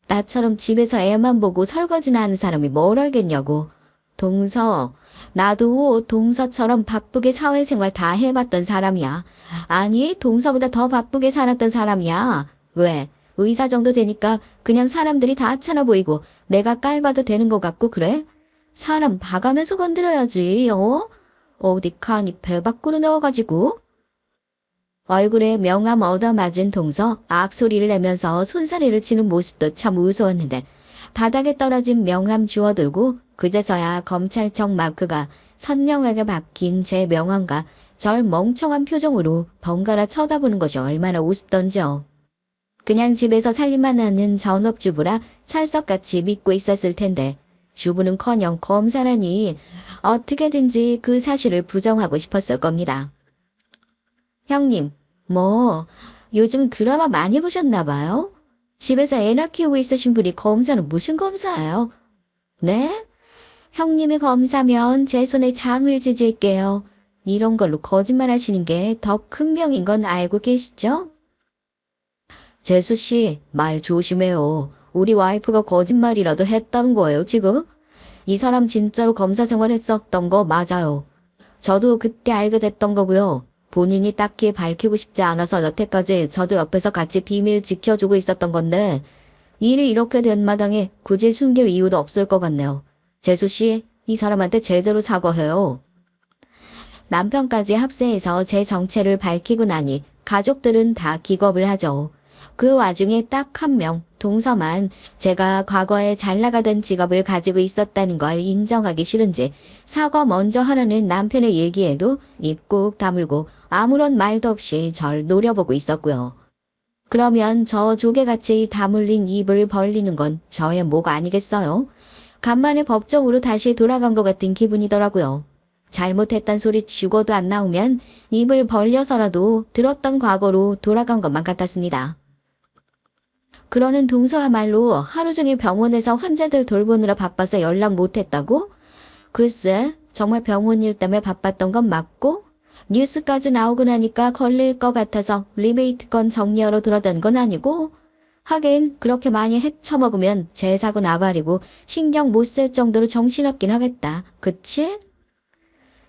나처럼 집에서 애만 보고 설거지나 하는 사람이 뭘 알겠냐고. 동서, 나도 동서처럼 바쁘게 사회생활 다 해봤던 사람이야. 아니, 동서보다 더 바쁘게 살았던 사람이야. 왜? 의사 정도 되니까 그냥 사람들이 다 하찮아 보이고 내가 깔봐도 되는 것 같고 그래? 사람 봐가면서 건드려야지, 어디 칸이 배 밖으로 나와가지고. 얼굴에 명암 얻어맞은 동서 악소리를 내면서 손사래를 치는 모습도 참 우스웠는데 바닥에 떨어진 명암 주워들고 그제서야 검찰청 마크가 선명하게 박힌 제 명함과 절 멍청한 표정으로 번갈아 쳐다보는 것이 얼마나 우습던지요. 그냥 집에서 살림만 하는 전업주부라 찰석같이 믿고 있었을 텐데 주부는커녕 검사라니 어떻게든지 그 사실을 부정하고 싶었을 겁니다. 형님, 요즘 드라마 많이 보셨나 봐요? 집에서 애나 키우고 있으신 분이 검사는 무슨 검사예요? 네? 형님이 검사면 제 손에 장을 지질게요. 이런 걸로 거짓말 하시는 게 더 큰 병인 건 알고 계시죠? 재수 씨, 말 조심해요. 우리 와이프가 거짓말이라도 했다는 거예요, 지금? 이 사람 진짜로 검사 생활했었던 거 맞아요. 저도 그때 알게 됐던 거고요. 본인이 딱히 밝히고 싶지 않아서 여태까지 저도 옆에서 같이 비밀 지켜주고 있었던 건데 일이 이렇게 된 마당에 굳이 숨길 이유도 없을 것 같네요. 재수 씨, 이 사람한테 제대로 사과해요. 남편까지 합세해서 제 정체를 밝히고 나니 가족들은 다 기겁을 하죠. 그 와중에 딱 한 명, 동서만 제가 과거에 잘 나가던 직업을 가지고 있었다는 걸 인정하기 싫은지 사과 먼저 하라는 남편의 얘기에도 입 꾹 다물고 아무런 말도 없이 절 노려보고 있었고요. 그러면 저 조개같이 다물린 입을 벌리는 건 저의 목 아니겠어요? 간만에 법정으로 다시 돌아간 것 같은 기분이더라고요. 잘못했단 소리 죽어도 안 나오면 입을 벌려서라도 들었던 과거로 돌아간 것만 같았습니다. 그러는 동서야말로 하루 종일 병원에서 환자들 돌보느라 바빠서 연락 못했다고? 글쎄, 정말 병원 일 때문에 바빴던 건 맞고 뉴스까지 나오고 나니까 걸릴 것 같아서 리베이트 건 정리하러 들어간 건 아니고 하긴 그렇게 많이 헤쳐먹으면 제사고 나발이고 신경 못 쓸 정도로 정신없긴 하겠다. 그치?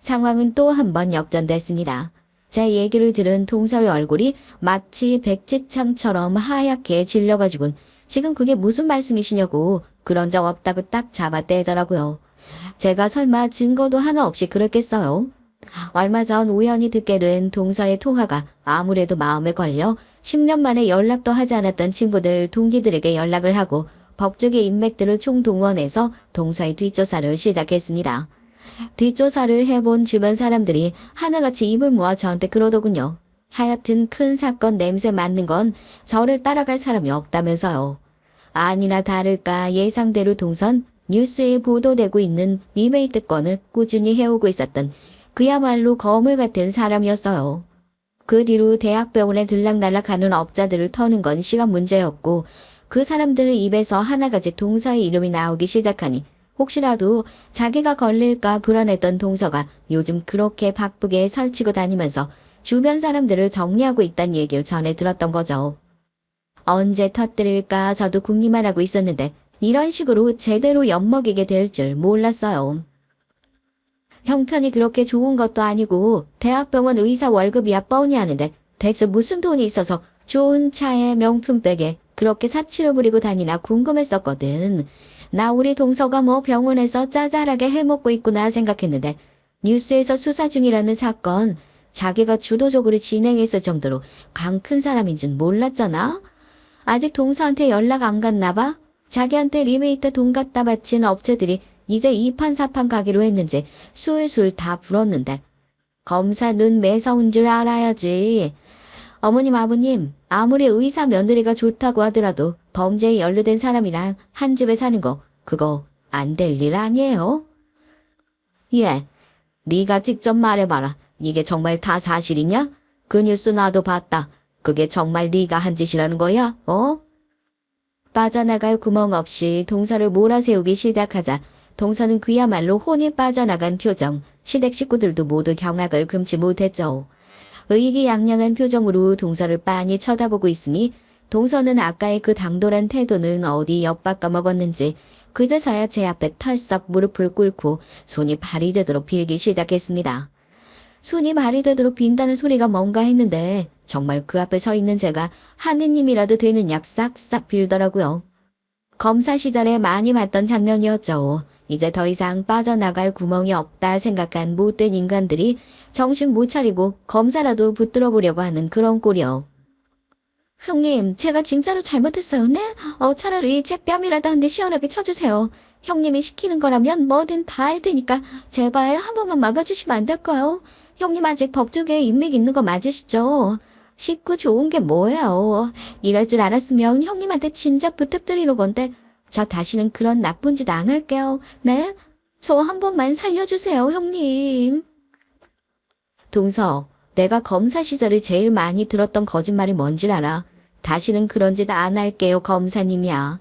상황은 또 한 번 역전됐습니다. 제 얘기를 들은 동서의 얼굴이 마치 백지창처럼 하얗게 질려가지고 지금 그게 무슨 말씀이시냐고 그런 적 없다고 딱 잡아떼더라고요. 제가 설마 증거도 하나 없이 그랬겠어요? 얼마 전 우연히 듣게 된 동서의 통화가 아무래도 마음에 걸려 10년 만에 연락도 하지 않았던 친구들, 동기들에게 연락을 하고 법조계 인맥들을 총동원해서 동서의 뒷조사를 시작했습니다. 뒷조사를 해본 주변 사람들이 하나같이 입을 모아 저한테 그러더군요. 하여튼 큰 사건 냄새 맡는 건 저를 따라갈 사람이 없다면서요. 아니나 다를까 예상대로 동선 뉴스에 보도되고 있는 리베이트 건을 꾸준히 해오고 있었던 그야말로 거물 같은 사람이었어요. 그 뒤로 대학병원에 들락날락하는 업자들을 터는 건 시간 문제였고 그 사람들 입에서 하나같이 동서의 이름이 나오기 시작하니 혹시라도 자기가 걸릴까 불안했던 동서가 요즘 그렇게 바쁘게 설치고 다니면서 주변 사람들을 정리하고 있다는 얘기를 전해 들었던 거죠. 언제 터뜨릴까 저도 궁리만 하고 있었는데 이런 식으로 제대로 엿먹이게 될 줄 몰랐어요. 형편이 그렇게 좋은 것도 아니고 대학병원 의사 월급이야 뻔히 하는데 대체 무슨 돈이 있어서 좋은 차에 명품백에 그렇게 사치를 부리고 다니나 궁금했었거든. 나 우리 동서가 병원에서 짜잘하게 해먹고 있구나 생각했는데 뉴스에서 수사 중이라는 사건 자기가 주도적으로 진행했을 정도로 강 큰 사람인 줄 몰랐잖아. 아직 동서한테 연락 안 갔나 봐. 자기한테 리메이트 돈 갖다 바친 업체들이 이제 2판 4판 가기로 했는지 술술 다 불었는데 검사 눈 매서운 줄 알아야지. 어머님 아버님 아무리 의사 며느리가 좋다고 하더라도 범죄에 연루된 사람이랑 한 집에 사는 거 그거 안 될 일 아니에요? 예, 네가 직접 말해봐라. 이게 정말 다 사실이냐? 그 뉴스 나도 봤다. 그게 정말 네가 한 짓이라는 거야? 빠져나갈 구멍 없이 동서를 몰아세우기 시작하자 동서는 그야말로 혼이 빠져나간 표정, 시댁 식구들도 모두 경악을 금치 못했죠. 의기양양한 표정으로 동서를 빤히 쳐다보고 있으니 동서는 아까의 그 당돌한 태도는 어디 엿바꿔먹었는지 그제서야 제 앞에 털썩 무릎을 꿇고 손이 발이 되도록 빌기 시작했습니다. 손이 발이 되도록 빈다는 소리가 뭔가 했는데 정말 그 앞에 서 있는 제가 하느님이라도 되는 약 싹싹 빌더라고요. 검사 시절에 많이 봤던 장면이었죠. 이제 더 이상 빠져나갈 구멍이 없다 생각한 못된 인간들이 정신 못 차리고 검사라도 붙들어 보려고 하는 그런 꼴이요. 형님, 제가 진짜로 잘못했어요, 네? 차라리 제 뺨이라도 한 대 시원하게 쳐주세요. 형님이 시키는 거라면 뭐든 다 할 테니까 제발 한 번만 막아주시면 안 될까요? 형님 아직 법조계에 인맥 있는 거 맞으시죠? 식구 좋은 게 뭐예요? 이럴 줄 알았으면 형님한테 진짜 부탁드리는 건데 저 다시는 그런 나쁜 짓 안 할게요. 네? 저 한 번만 살려주세요, 형님. 동서, 내가 검사 시절에 제일 많이 들었던 거짓말이 뭔 줄 알아? 다시는 그런 짓 안 할게요, 검사님이야.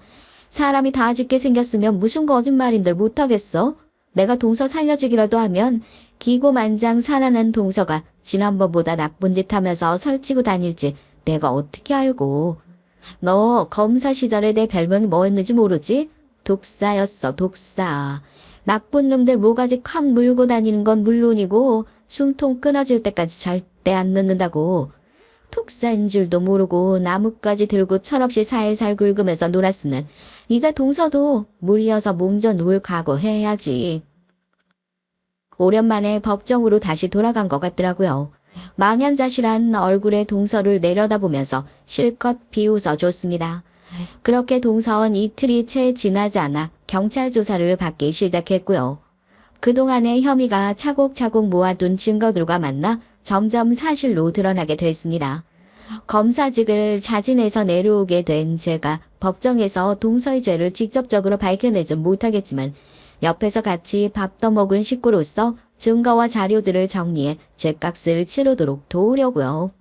사람이 다 죽게 생겼으면 무슨 거짓말인들 못하겠어? 내가 동서 살려주기라도 하면 기고만장 살아난 동서가 지난번보다 나쁜 짓 하면서 설치고 다닐지 내가 어떻게 알고. 너 검사 시절에 내 별명이 뭐였는지 모르지? 독사였어, 독사. 나쁜 놈들 모가지 콱 물고 다니는 건 물론이고 숨통 끊어질 때까지 절대 안 늦는다고. 독사인 줄도 모르고 나뭇가지 들고 철없이 살살 긁으면서 놀았으면 이제 동서도 물려서 몸져 누울 각오해야지. 오랜만에 법정으로 다시 돌아간 것 같더라고요. 망연자실한 얼굴에 동서를 내려다보면서 실컷 비웃어 줬습니다. 그렇게 동서는 이틀이 채 지나지 않아 경찰 조사를 받기 시작했고요. 그동안의 혐의가 차곡차곡 모아둔 증거들과 만나 점점 사실로 드러나게 됐습니다. 검사직을 자진해서 내려오게 된 제가 법정에서 동서의 죄를 직접적으로 밝혀내지 못하겠지만 옆에서 같이 밥 떠먹은 식구로서 증거와 자료들을 정리해 죗값을 치르도록 도우려고요.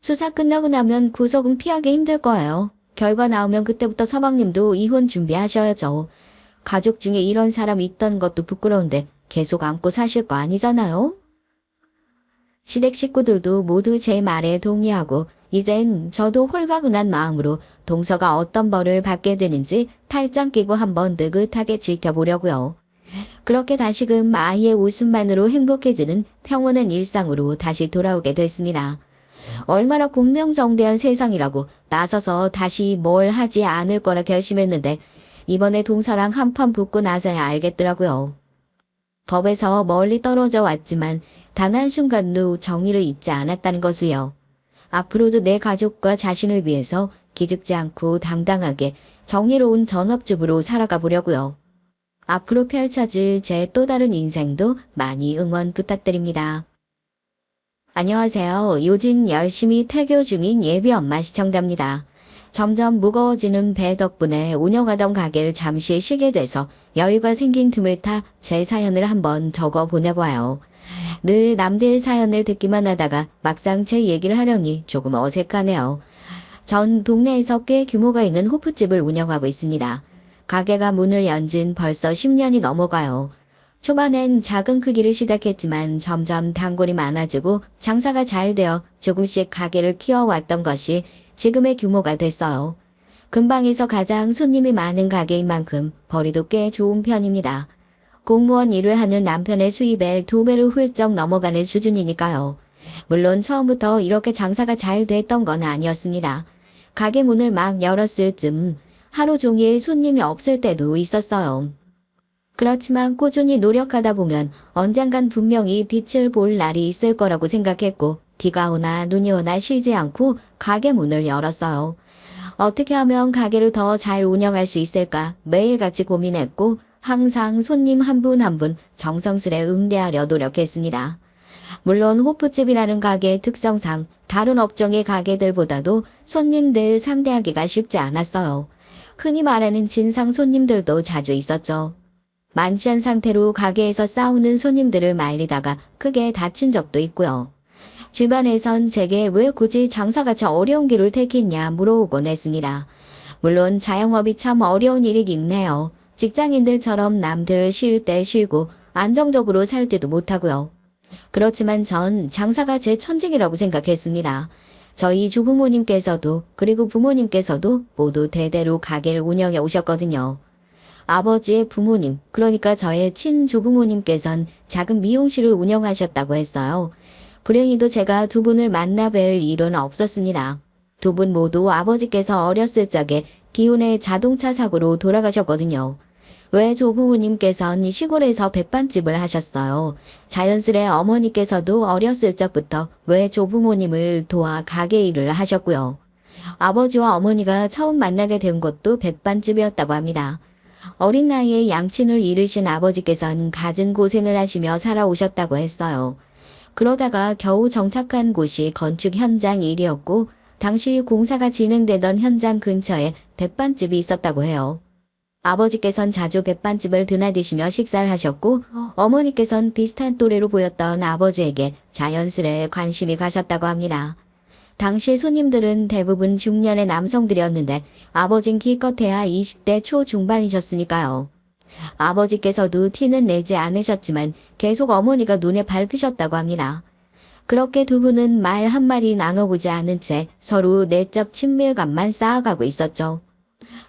수사 끝나고 나면 구속은 피하기 힘들 거예요. 결과 나오면 그때부터 서방님도 이혼 준비하셔야죠. 가족 중에 이런 사람이 있다는 것도 부끄러운데 계속 안고 사실 거 아니잖아요? 시댁 식구들도 모두 제 말에 동의하고 이젠 저도 홀가분한 마음으로 동서가 어떤 벌을 받게 되는지 탈장 끼고 한번 느긋하게 지켜보려고요. 그렇게 다시금 아이의 웃음만으로 행복해지는 평온한 일상으로 다시 돌아오게 됐습니다. 얼마나 공명정대한 세상이라고 나서서 다시 뭘 하지 않을 거라 결심했는데 이번에 동서랑 한판 붙고 나서야 알겠더라고요. 법에서 멀리 떨어져 왔지만 단 한순간도 정의를 잊지 않았다는 것을요. 앞으로도 내 가족과 자신을 위해서 기죽지 않고 당당하게 정의로운 전업주부로 살아가 보려고요. 앞으로 펼쳐질 제 또 다른 인생도 많이 응원 부탁드립니다. 안녕하세요. 요즘 열심히 태교 중인 예비 엄마 시청자입니다. 점점 무거워지는 배 덕분에 운영하던 가게를 잠시 쉬게 돼서 여유가 생긴 틈을 타 제 사연을 한번 적어 보내봐요. 늘 남들 사연을 듣기만 하다가 막상 제 얘기를 하려니 조금 어색하네요. 전 동네에서 꽤 규모가 있는 호프집을 운영하고 있습니다. 가게가 문을 연 지는 벌써 10년이 넘어가요. 초반엔 작은 크기를 시작했지만 점점 단골이 많아지고 장사가 잘 되어 조금씩 가게를 키워왔던 것이 지금의 규모가 됐어요. 근방에서 가장 손님이 많은 가게인 만큼 벌이도 꽤 좋은 편입니다. 공무원 일을 하는 남편의 수입의 2배를 훌쩍 넘어가는 수준이니까요. 물론 처음부터 이렇게 장사가 잘 됐던 건 아니었습니다. 가게 문을 막 열었을 즈음 하루 종일 손님이 없을 때도 있었어요. 그렇지만 꾸준히 노력하다 보면 언젠간 분명히 빛을 볼 날이 있을 거라고 생각했고 비가 오나 눈이 오나 쉬지 않고 가게 문을 열었어요. 어떻게 하면 가게를 더 잘 운영할 수 있을까 매일같이 고민했고 항상 손님 한 분 한 분 정성스레 응대하려 노력했습니다. 물론 호프집이라는 가게의 특성상 다른 업종의 가게들보다도 손님들 상대하기가 쉽지 않았어요. 흔히 말하는 진상 손님들도 자주 있었죠. 만취한 상태로 가게에서 싸우는 손님들을 말리다가 크게 다친 적도 있고요. 주변에선 제게 왜 굳이 장사가 저 어려운 길을 택했냐 물어오곤 했습니다. 물론 자영업이 참 어려운 일이긴 해요. 직장인들처럼 남들 쉴 때 쉬고 안정적으로 살 때도 못하고요. 그렇지만 전 장사가 제 천직이라고 생각했습니다. 저희 조부모님께서도 그리고 부모님께서도 모두 대대로 가게를 운영해 오셨거든요. 아버지의 부모님, 그러니까 저의 친조부모님께선 작은 미용실을 운영하셨다고 했어요. 불행히도 제가 두 분을 만나 뵐 일은 없었습니다. 두 분 모두 아버지께서 어렸을 적에 기운의 자동차 사고로 돌아가셨거든요. 왜 조부모님께서는 시골에서 백반집을 하셨어요? 자연스레 어머니께서도 어렸을 적부터 왜 조부모님을 도와 가게 일을 하셨고요. 아버지와 어머니가 처음 만나게 된 곳도 백반집이었다고 합니다. 어린 나이에 양친을 잃으신 아버지께서는 갖은 고생을 하시며 살아오셨다고 했어요. 그러다가 겨우 정착한 곳이 건축 현장 일이었고 당시 공사가 진행되던 현장 근처에 백반집이 있었다고 해요. 아버지께선 자주 백반집을 드나드시며 식사를 하셨고 어머니께선 비슷한 또래로 보였던 아버지에게 자연스레 관심이 가셨다고 합니다. 당시 손님들은 대부분 중년의 남성들이었는데 아버진 기껏해야 20대 초중반이셨으니까요. 아버지께서도 티는 내지 않으셨지만 계속 어머니가 눈에 밟히셨다고 합니다. 그렇게 두 분은 말 한마디 나눠보지 않은 채 서로 내적 친밀감만 쌓아가고 있었죠.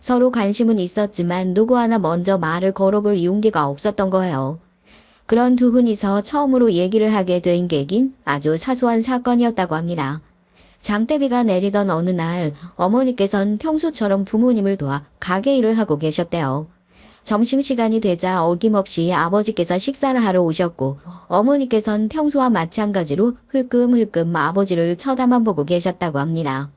서로 관심은 있었지만 누구 하나 먼저 말을 걸어볼 용기가 없었던 거예요. 그런 두 분이서 처음으로 얘기를 하게 된 계긴 아주 사소한 사건이었다고 합니다. 장대비가 내리던 어느 날 어머니께선 평소처럼 부모님을 도와 가게 일을 하고 계셨대요. 점심시간이 되자 어김없이 아버지께서 식사를 하러 오셨고 어머니께선 평소와 마찬가지로 흘끔흘끔 아버지를 쳐다만 보고 계셨다고 합니다.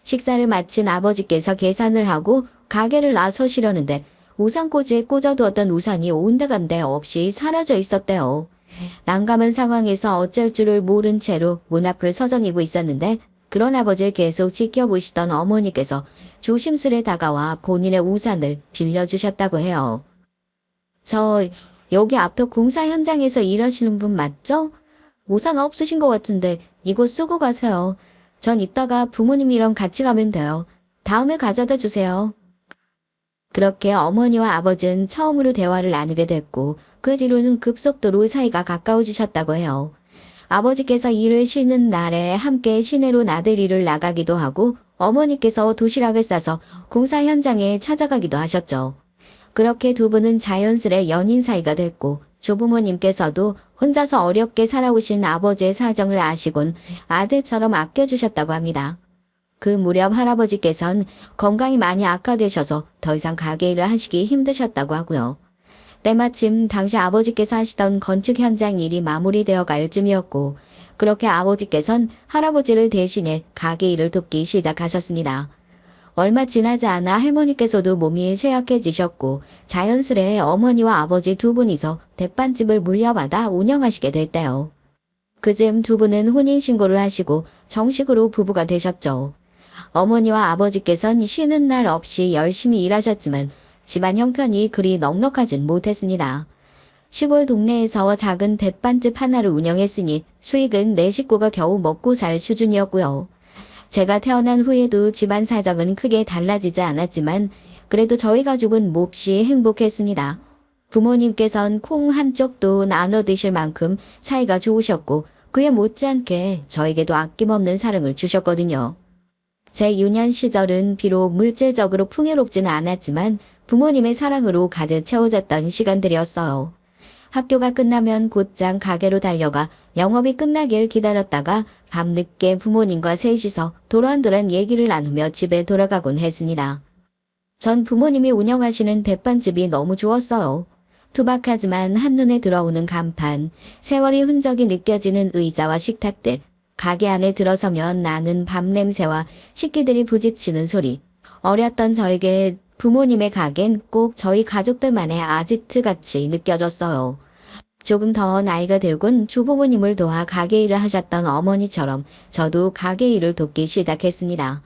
식사를 마친 아버지께서 계산을 하고 가게를 나서시려는데 우산꽂이에 꽂아두었던 우산이 온데간데 없이 사라져 있었대요. 난감한 상황에서 어쩔 줄을 모른 채로 문 앞을 서성이고 있었는데 그런 아버지를 계속 지켜보시던 어머니께서 조심스레 다가와 본인의 우산을 빌려주셨다고 해요. 저 여기 앞에 공사 현장에서 일하시는 분 맞죠? 우산 없으신 것 같은데 이거 쓰고 가세요. 전 이따가 부모님이랑 같이 가면 돼요. 다음에 가져다 주세요. 그렇게 어머니와 아버지는 처음으로 대화를 나누게 됐고 그 뒤로는 급속도로 사이가 가까워지셨다고 해요. 아버지께서 일을 쉬는 날에 함께 시내로 나들이를 나가기도 하고 어머니께서 도시락을 싸서 공사 현장에 찾아가기도 하셨죠. 그렇게 두 분은 자연스레 연인 사이가 됐고 조부모님께서도 혼자서 어렵게 살아오신 아버지의 사정을 아시곤 아들처럼 아껴주셨다고 합니다. 그 무렵 할아버지께선 건강이 많이 악화되셔서 더 이상 가게 일을 하시기 힘드셨다고 하고요. 때마침 당시 아버지께서 하시던 건축 현장 일이 마무리되어 갈 쯤이었고 그렇게 아버지께선 할아버지를 대신해 가게 일을 돕기 시작하셨습니다. 얼마 지나지 않아 할머니께서도 몸이 쇠약해지셨고 자연스레 어머니와 아버지 두 분이서 백반집을 물려받아 운영하시게 됐대요. 그즈음 두 분은 혼인신고를 하시고 정식으로 부부가 되셨죠. 어머니와 아버지께선 쉬는 날 없이 열심히 일하셨지만 집안 형편이 그리 넉넉하진 못했습니다. 시골 동네에서 작은 백반집 하나를 운영했으니 수익은 네 식구가 겨우 먹고 살 수준이었고요. 제가 태어난 후에도 집안 사정은 크게 달라지지 않았지만 그래도 저희 가족은 몹시 행복했습니다. 부모님께선 콩 한쪽도 나눠 드실 만큼 사이가 좋으셨고 그에 못지않게 저에게도 아낌없는 사랑을 주셨거든요. 제 유년 시절은 비록 물질적으로 풍요롭지는 않았지만 부모님의 사랑으로 가득 채워졌던 시간들이었어요. 학교가 끝나면 곧장 가게로 달려가 영업이 끝나길 기다렸다가 밤늦게 부모님과 셋이서 도란도란 얘기를 나누며 집에 돌아가곤 했습니다. 전 부모님이 운영하시는 백반집이 너무 좋았어요. 투박하지만 한눈에 들어오는 간판, 세월이 흔적이 느껴지는 의자와 식탁들, 가게 안에 들어서면 나는 밥 냄새와 식기들이 부딪히는 소리. 어렸던 저에게 부모님의 가게는 꼭 저희 가족들만의 아지트같이 느껴졌어요. 조금 더 나이가 들곤 조부모님을 도와 가게 일을 하셨던 어머니처럼 저도 가게 일을 돕기 시작했습니다.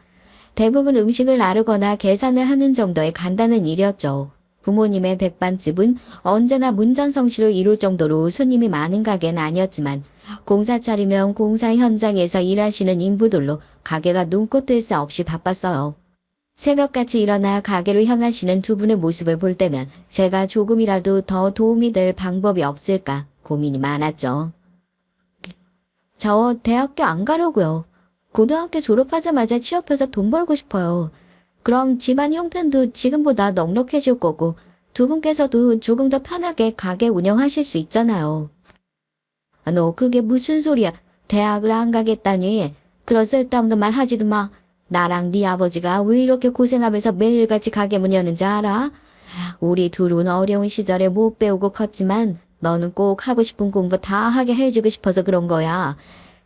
대부분 음식을 나르거나 계산을 하는 정도의 간단한 일이었죠. 부모님의 백반집은 언제나 문전성시를 이룰 정도로 손님이 많은 가게는 아니었지만 공사철이면 공사 현장에서 일하시는 인부들로 가게가 눈코 뜰 새 없이 바빴어요. 새벽같이 일어나 가게로 향하시는 두 분의 모습을 볼 때면 제가 조금이라도 더 도움이 될 방법이 없을까 고민이 많았죠. 저 대학교 안 가려고요. 고등학교 졸업하자마자 취업해서 돈 벌고 싶어요. 그럼 집안 형편도 지금보다 넉넉해질 거고 두 분께서도 조금 더 편하게 가게 운영하실 수 있잖아요. 너 그게 무슨 소리야. 대학을 안 가겠다니. 그런 쓸데없는 말 하지도 마. 나랑 네 아버지가 왜 이렇게 고생하면서 매일같이 가게 문 여는지 알아? 우리 둘은 어려운 시절에 못 배우고 컸지만 너는 꼭 하고 싶은 공부 다 하게 해주고 싶어서 그런 거야.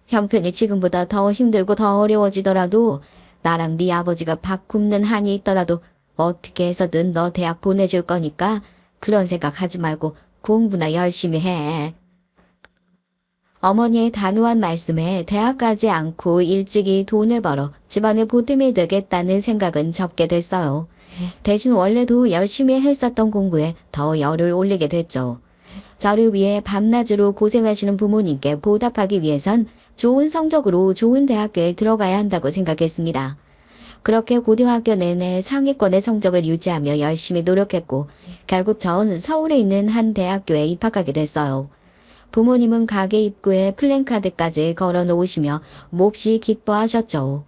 형편이 지금보다 더 힘들고 더 어려워지더라도 나랑 네 아버지가 밥 굶는 한이 있더라도 어떻게 해서든 너 대학 보내줄 거니까 그런 생각 하지 말고 공부나 열심히 해. 어머니의 단호한 말씀에 대학 가지 않고 일찍이 돈을 벌어 집안에 보탬이 되겠다는 생각은 접게 됐어요. 대신 원래도 열심히 했었던 공부에 더 열을 올리게 됐죠. 저를 위해 밤낮으로 고생하시는 부모님께 보답하기 위해선 좋은 성적으로 좋은 대학교에 들어가야 한다고 생각했습니다. 그렇게 고등학교 내내 상위권의 성적을 유지하며 열심히 노력했고 결국 전 서울에 있는 한 대학교에 입학하게 됐어요. 부모님은 가게 입구에 플랜카드까지 걸어 놓으시며 몹시 기뻐하셨죠.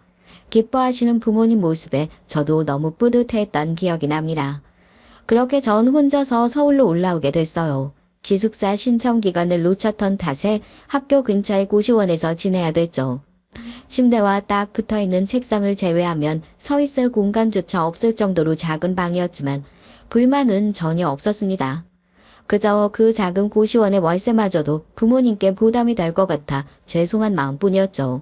기뻐하시는 부모님 모습에 저도 너무 뿌듯했던 기억이 납니다. 그렇게 전 혼자서 서울로 올라오게 됐어요. 기숙사 신청 기간을 놓쳤던 탓에 학교 근처의 고시원에서 지내야 됐죠. 침대와 딱 붙어있는 책상을 제외하면 서 있을 공간조차 없을 정도로 작은 방이었지만 불만은 전혀 없었습니다. 그저 그 작은 고시원의 월세마저도 부모님께 부담이 될 것 같아 죄송한 마음뿐이었죠.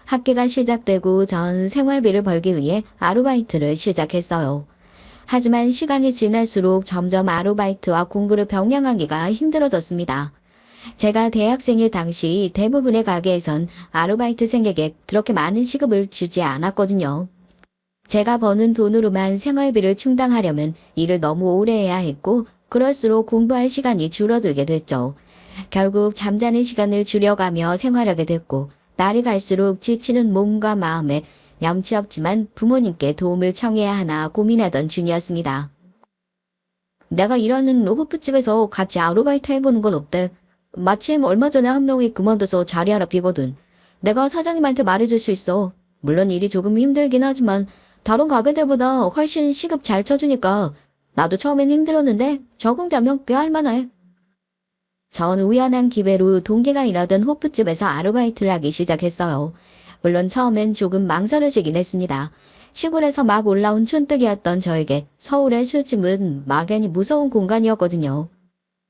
학기가 시작되고 전 생활비를 벌기 위해 아르바이트를 시작했어요. 하지만 시간이 지날수록 점점 아르바이트와 공부를 병행하기가 힘들어졌습니다. 제가 대학생일 당시 대부분의 가게에선 아르바이트생에게 그렇게 많은 시급을 주지 않았거든요. 제가 버는 돈으로만 생활비를 충당하려면 일을 너무 오래 해야 했고 그럴수록 공부할 시간이 줄어들게 됐죠. 결국 잠자는 시간을 줄여가며 생활하게 됐고 날이 갈수록 지치는 몸과 마음에 염치 없지만 부모님께 도움을 청해야 하나 고민하던 중이었습니다. 내가 일하는 호프집에서 같이 아르바이트 해보는 건 어때? 마침 얼마 전에 한 명이 그만둬서 자리 하나 비거든. 내가 사장님한테 말해줄 수 있어. 물론 일이 조금 힘들긴 하지만 다른 가게들보다 훨씬 시급 잘 쳐주니까 나도 처음엔 힘들었는데 적응되면 꽤 할만해. 전 우연한 기회로 동기가 일하던 호프집에서 아르바이트를 하기 시작했어요. 물론 처음엔 조금 망설여지긴 했습니다. 시골에서 막 올라온 촌뜨기였던 저에게 서울의 술집은 막연히 무서운 공간이었거든요.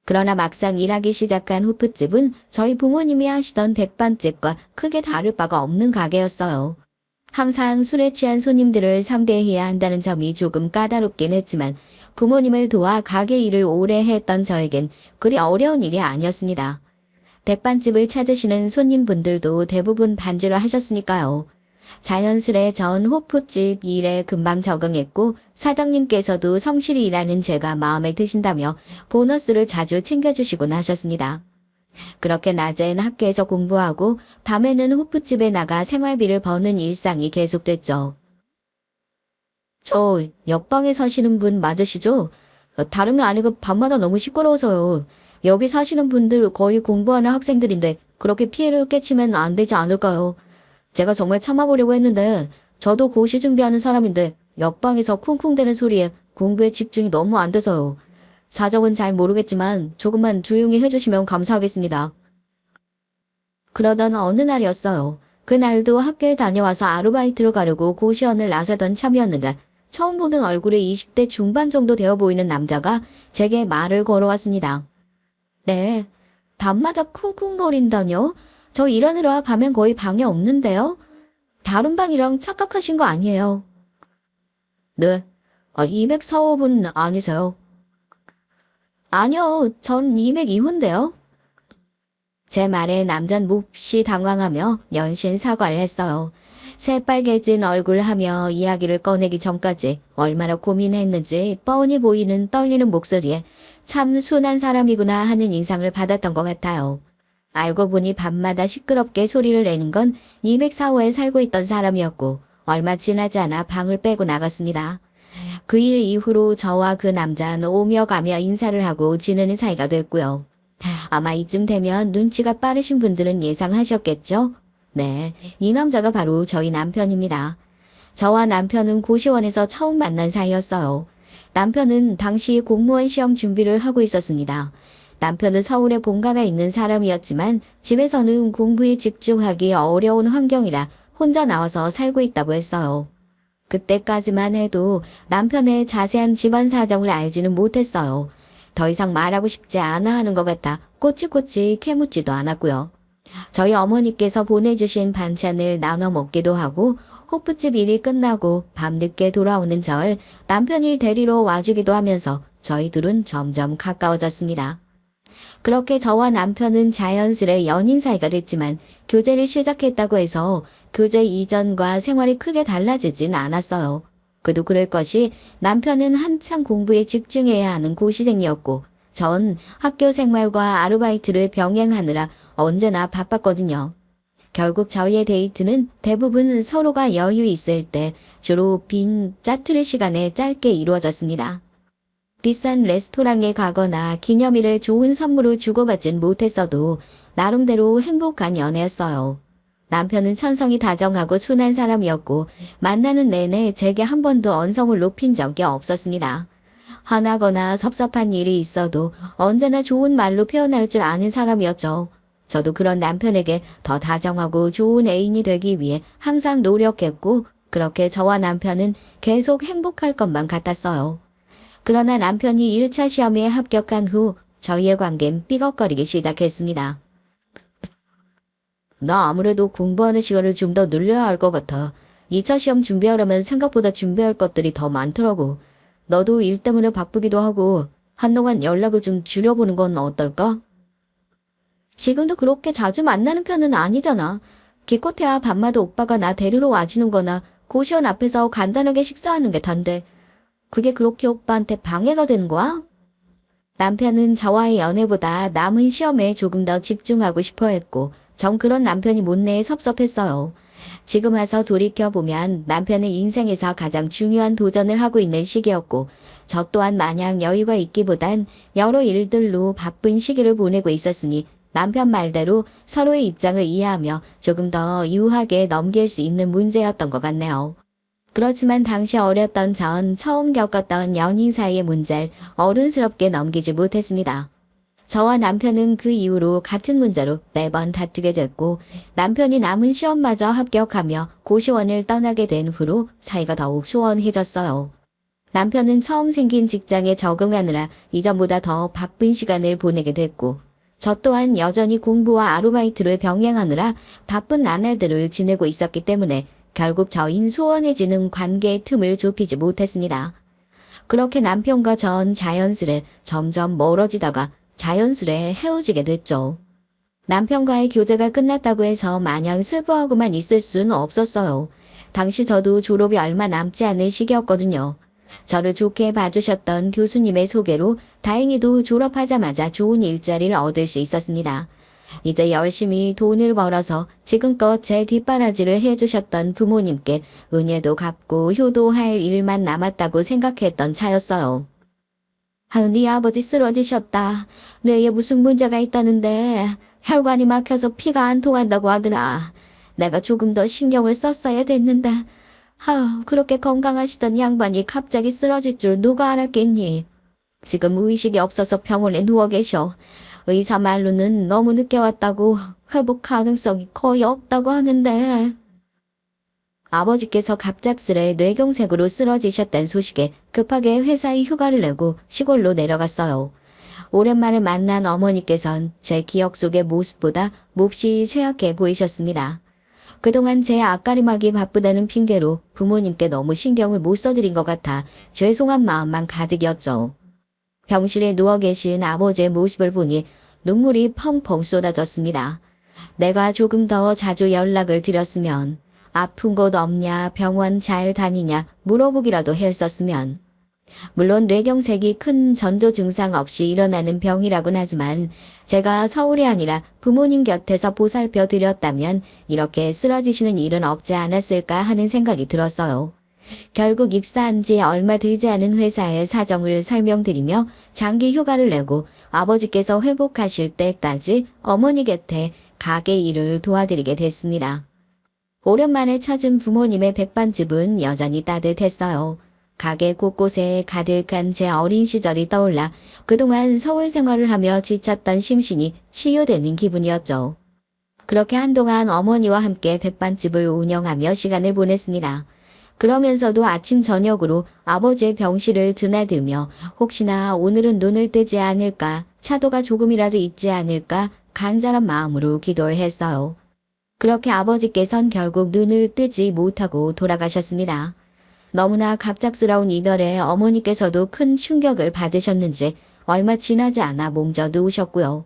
그러나 막상 일하기 시작한 호프집은 저희 부모님이 하시던 백반집과 크게 다를 바가 없는 가게였어요. 항상 술에 취한 손님들을 상대해야 한다는 점이 조금 까다롭긴 했지만 부모님을 도와 가게 일을 오래 했던 저에겐 그리 어려운 일이 아니었습니다. 백반집을 찾으시는 손님분들도 대부분 반주를 하셨으니까요. 자연스레 전 호프집 일에 금방 적응했고 사장님께서도 성실히 일하는 제가 마음에 드신다며 보너스를 자주 챙겨주시곤 하셨습니다. 그렇게 낮엔 학교에서 공부하고 밤에는 호프집에 나가 생활비를 버는 일상이 계속됐죠. 저 옆방에 사시는 분 맞으시죠? 다름이 아니고 밤마다 너무 시끄러워서요. 여기 사시는 분들 거의 공부하는 학생들인데 그렇게 피해를 끼치면 안 되지 않을까요? 제가 정말 참아보려고 했는데 저도 고시 준비하는 사람인데 옆방에서 쿵쿵대는 소리에 공부에 집중이 너무 안 돼서요. 사정은 잘 모르겠지만 조금만 조용히 해주시면 감사하겠습니다. 그러던 어느 날이었어요. 그날도 학교에 다녀와서 아르바이트로 가려고 고시원을 나서던 참이었는데 처음 보는 얼굴에 20대 중반 정도 되어 보이는 남자가 제게 말을 걸어왔습니다. 네, 밤마다 쿵쿵거린다뇨? 저 일하느라 밤엔 거의 방에 없는데요? 다른 방이랑 착각하신 거 아니에요? 네, 204호분 아니세요? 아니요, 전 202호인데요. 제 말에 남잔 몹시 당황하며 연신 사과를 했어요. 새빨개진 얼굴 하며 이야기를 꺼내기 전까지 얼마나 고민했는지 뻔히 보이는 떨리는 목소리에 참 순한 사람이구나 하는 인상을 받았던 것 같아요. 알고 보니 밤마다 시끄럽게 소리를 내는 건 204호에 살고 있던 사람이었고 얼마 지나지 않아 방을 빼고 나갔습니다. 그 일 이후로 저와 그 남자는 오며 가며 인사를 하고 지내는 사이가 됐고요. 아마 이쯤 되면 눈치가 빠르신 분들은 예상하셨겠죠? 네, 이 남자가 바로 저희 남편입니다. 저와 남편은 고시원에서 처음 만난 사이였어요. 남편은 당시 공무원 시험 준비를 하고 있었습니다. 남편은 서울에 본가가 있는 사람이었지만 집에서는 공부에 집중하기 어려운 환경이라 혼자 나와서 살고 있다고 했어요. 그때까지만 해도 남편의 자세한 집안 사정을 알지는 못했어요. 더 이상 말하고 싶지 않아 하는 것 같아 꼬치꼬치 캐묻지도 않았고요. 저희 어머니께서 보내주신 반찬을 나눠 먹기도 하고 호프집 일이 끝나고 밤늦게 돌아오는 절 남편이 데리러 와주기도 하면서 저희 둘은 점점 가까워졌습니다. 그렇게 저와 남편은 자연스레 연인 사이가 됐지만 교제를 시작했다고 해서 교제 이전과 생활이 크게 달라지진 않았어요. 그도 그럴 것이 남편은 한창 공부에 집중해야 하는 고시생이었고 전 학교 생활과 아르바이트를 병행하느라 언제나 바빴거든요. 결국 저희의 데이트는 대부분 서로가 여유 있을 때 주로 빈 짜투리 시간에 짧게 이루어졌습니다. 비싼 레스토랑에 가거나 기념일에 좋은 선물을 주고받진 못했어도 나름대로 행복한 연애였어요. 남편은 천성이 다정하고 순한 사람이었고 만나는 내내 제게 한 번도 언성을 높인 적이 없었습니다. 화나거나 섭섭한 일이 있어도 언제나 좋은 말로 표현할 줄 아는 사람이었죠. 저도 그런 남편에게 더 다정하고 좋은 애인이 되기 위해 항상 노력했고 그렇게 저와 남편은 계속 행복할 것만 같았어요. 그러나 남편이 1차 시험에 합격한 후 저희의 관계는 삐걱거리기 시작했습니다. 나 아무래도 공부하는 시간을 좀 더 늘려야 할 것 같아. 2차 시험 준비하려면 생각보다 준비할 것들이 더 많더라고. 너도 일 때문에 바쁘기도 하고 한동안 연락을 좀 줄여보는 건 어떨까? 지금도 그렇게 자주 만나는 편은 아니잖아. 기껏해야 밤마다 오빠가 나 데리러 와주는 거나 고시원 앞에서 간단하게 식사하는 게 단데 그게 그렇게 오빠한테 방해가 되는 거야? 남편은 저와의 연애보다 남은 시험에 조금 더 집중하고 싶어 했고 전 그런 남편이 못내에 섭섭했어요. 지금 와서 돌이켜보면 남편의 인생에서 가장 중요한 도전을 하고 있는 시기였고 저 또한 마냥 여유가 있기보단 여러 일들로 바쁜 시기를 보내고 있었으니 남편 말대로 서로의 입장을 이해하며 조금 더 유하게 넘길 수 있는 문제였던 것 같네요. 그렇지만 당시 어렸던 전 처음 겪었던 연인 사이의 문제를 어른스럽게 넘기지 못했습니다. 저와 남편은 그 이후로 같은 문제로 매번 다투게 됐고 남편이 남은 시험마저 합격하며 고시원을 떠나게 된 후로 사이가 더욱 소원해졌어요. 남편은 처음 생긴 직장에 적응하느라 이전보다 더 바쁜 시간을 보내게 됐고 저 또한 여전히 공부와 아르바이트를 병행하느라 바쁜 나날들을 지내고 있었기 때문에 결국 저희는 소원해지는 관계의 틈을 좁히지 못했습니다. 그렇게 남편과 전 자연스레 점점 멀어지다가 자연스레 헤어지게 됐죠. 남편과의 교제가 끝났다고 해서 마냥 슬퍼하고만 있을 수는 없었어요. 당시 저도 졸업이 얼마 남지 않은 시기였거든요. 저를 좋게 봐주셨던 교수님의 소개로 다행히도 졸업하자마자 좋은 일자리를 얻을 수 있었습니다. 이제 열심히 돈을 벌어서 지금껏 제 뒷바라지를 해주셨던 부모님께 은혜도 갚고 효도할 일만 남았다고 생각했던 차였어요. 네 아버지 쓰러지셨다. 뇌에 무슨 문제가 있다는데 혈관이 막혀서 피가 안 통한다고 하더라. 내가 조금 더 신경을 썼어야 됐는데 그렇게 건강하시던 양반이 갑자기 쓰러질 줄 누가 알았겠니. 지금 의식이 없어서 병원에 누워 계셔. 의사 말로는 너무 늦게 왔다고 회복 가능성이 거의 없다고 하는데. 아버지께서 갑작스레 뇌경색으로 쓰러지셨다는 소식에 급하게 회사에 휴가를 내고 시골로 내려갔어요. 오랜만에 만난 어머니께선 제 기억 속의 모습보다 몹시 쇠약해 보이셨습니다. 그동안 제 앞가림하기 바쁘다는 핑계로 부모님께 너무 신경을 못 써드린 것 같아 죄송한 마음만 가득이었죠. 병실에 누워 계신 아버지의 모습을 보니 눈물이 펑펑 쏟아졌습니다. 내가 조금 더 자주 연락을 드렸으면, 아픈 곳 없냐, 병원 잘 다니냐 물어보기라도 했었으면. 물론 뇌경색이 큰 전조 증상 없이 일어나는 병이라곤 하지만 제가 서울이 아니라 부모님 곁에서 보살펴 드렸다면 이렇게 쓰러지시는 일은 없지 않았을까 하는 생각이 들었어요. 결국 입사한 지 얼마 되지 않은 회사의 사정을 설명드리며 장기 휴가를 내고 아버지께서 회복하실 때까지 어머니 곁에 가게 일을 도와드리게 됐습니다. 오랜만에 찾은 부모님의 백반집은 여전히 따뜻했어요. 가게 곳곳에 가득한 제 어린 시절이 떠올라 그동안 서울 생활을 하며 지쳤던 심신이 치유되는 기분이었죠. 그렇게 한동안 어머니와 함께 백반집을 운영하며 시간을 보냈습니다. 그러면서도 아침 저녁으로 아버지의 병실을 드나들며 혹시나 오늘은 눈을 뜨지 않을까, 차도가 조금이라도 있지 않을까 간절한 마음으로 기도를 했어요. 그렇게 아버지께선 결국 눈을 뜨지 못하고 돌아가셨습니다. 너무나 갑작스러운 이별에 어머니께서도 큰 충격을 받으셨는지 얼마 지나지 않아 몸져 누우셨고요.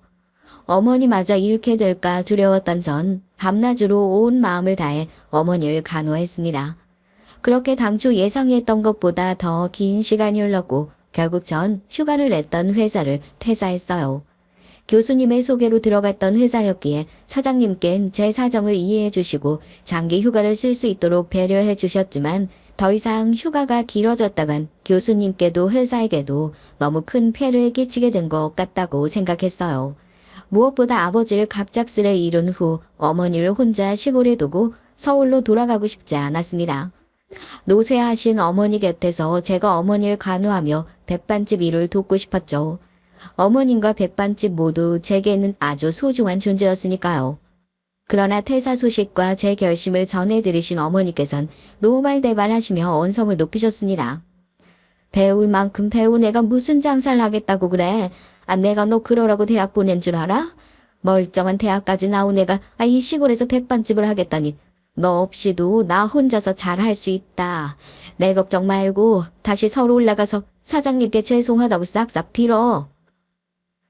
어머니마저 잃게 될까 두려웠던 전 밤낮으로 온 마음을 다해 어머니를 간호했습니다. 그렇게 당초 예상했던 것보다 더 긴 시간이 흘렀고 결국 전 휴가를 냈던 회사를 퇴사했어요. 교수님의 소개로 들어갔던 회사였기에 사장님께는 제 사정을 이해해 주시고 장기 휴가를 쓸 수 있도록 배려해 주셨지만 더 이상 휴가가 길어졌다간 교수님께도 회사에게도 너무 큰 폐를 끼치게 된 것 같다고 생각했어요. 무엇보다 아버지를 갑작스레 잃은 후 어머니를 혼자 시골에 두고 서울로 돌아가고 싶지 않았습니다. 노쇠하신 어머니 곁에서 제가 어머니를 간호하며 백반집 일을 돕고 싶었죠. 어머님과 백반집 모두 제게는 아주 소중한 존재였으니까요. 그러나 퇴사 소식과 제 결심을 전해드리신 어머니께선 노발대발하시며 언성을 높이셨습니다. 배울 만큼 배운 애가 무슨 장사를 하겠다고 그래? 아, 내가 너 그러라고 대학 보낸 줄 알아? 멀쩡한 대학까지 나온 애가 이 시골에서 백반집을 하겠다니. 너 없이도 나 혼자서 잘 할 수 있다. 내 걱정 말고 다시 서울 올라가서 사장님께 죄송하다고 싹싹 빌어.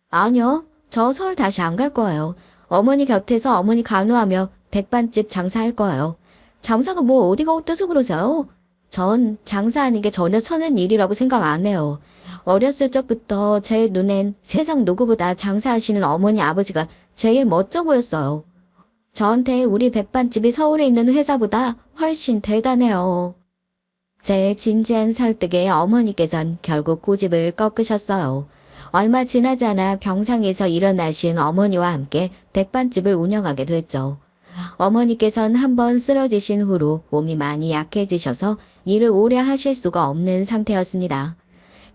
아니요. 저 서울 다시 안 갈 거예요. 어머니 곁에서 어머니 간호하며 백반집 장사할 거예요. 장사가 뭐 어디가 어때서 그러세요? 전 장사하는 게 전혀 천한 일이라고 생각 안 해요. 어렸을 적부터 제 눈엔 세상 누구보다 장사하시는 어머니 아버지가 제일 멋져 보였어요. 저한테 우리 백반집이 서울에 있는 회사보다 훨씬 대단해요. 제 진지한 설득에 어머니께선 결국 고집을 꺾으셨어요. 얼마 지나지 않아 병상에서 일어나신 어머니와 함께 백반집을 운영하게 됐죠. 어머니께선 한번 쓰러지신 후로 몸이 많이 약해지셔서 일을 오래 하실 수가 없는 상태였습니다.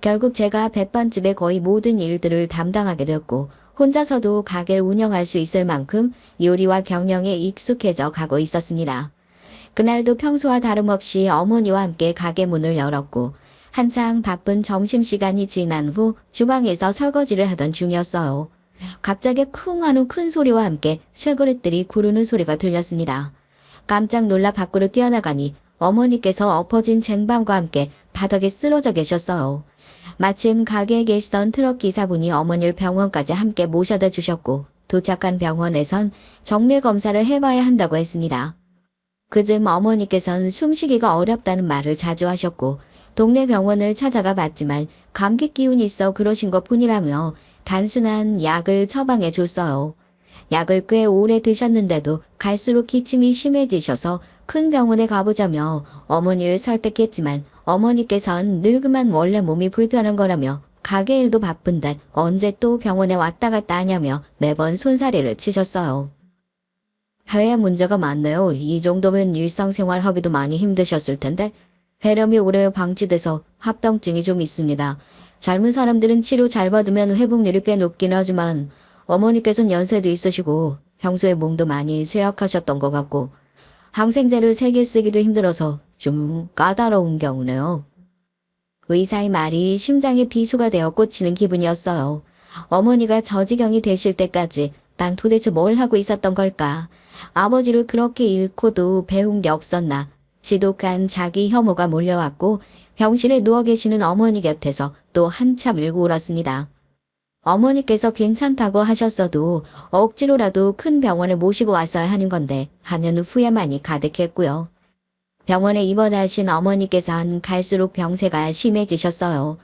결국 제가 백반집의 거의 모든 일들을 담당하게 됐고 혼자서도 가게를 운영할 수 있을 만큼 요리와 경영에 익숙해져 가고 있었습니다. 그날도 평소와 다름없이 어머니와 함께 가게 문을 열었고 한창 바쁜 점심시간이 지난 후 주방에서 설거지를 하던 중이었어요. 갑자기 쿵 하는 큰 소리와 함께 쇠그릇들이 구르는 소리가 들렸습니다. 깜짝 놀라 밖으로 뛰어나가니 어머니께서 엎어진 쟁반과 함께 바닥에 쓰러져 계셨어요. 마침 가게에 계시던 트럭 기사분이 어머니를 병원까지 함께 모셔다 주셨고 도착한 병원에선 정밀 검사를 해봐야 한다고 했습니다. 그즘 어머니께서는 숨쉬기가 어렵다는 말을 자주 하셨고 동네 병원을 찾아가 봤지만 감기 기운이 있어 그러신 것 뿐이라며 단순한 약을 처방해 줬어요. 약을 꽤 오래 드셨는데도 갈수록 기침이 심해지셔서 큰 병원에 가보자며 어머니를 설득했지만 어머니께선 늙으면 원래 몸이 불편한 거라며 가게 일도 바쁜데 언제 또 병원에 왔다 갔다 하냐며 매번 손사래를 치셨어요. 폐에 문제가 많네요. 이 정도면 일상생활 하기도 많이 힘드셨을 텐데 폐렴이 오래 방치돼서 합병증이 좀 있습니다. 젊은 사람들은 치료 잘 받으면 회복률이 꽤 높긴 하지만 어머니께서는 연세도 있으시고 평소에 몸도 많이 쇠약하셨던 것 같고 항생제를 3개 쓰기도 힘들어서 좀 까다로운 경우네요. 의사의 말이 심장에 비수가 되어 꽂히는 기분이었어요. 어머니가 저 지경이 되실 때까지 난 도대체 뭘 하고 있었던 걸까? 아버지를 그렇게 잃고도 배운 게 없었나? 지독한 자기 혐오가 몰려왔고 병실에 누워 계시는 어머니 곁에서 또 한참 울고 울었습니다. 어머니께서 괜찮다고 하셨어도 억지로라도 큰 병원에 모시고 왔어야 하는 건데 하는 후회만이 가득했고요. 병원에 입원하신 어머니께서는 갈수록 병세가 심해지셨어요.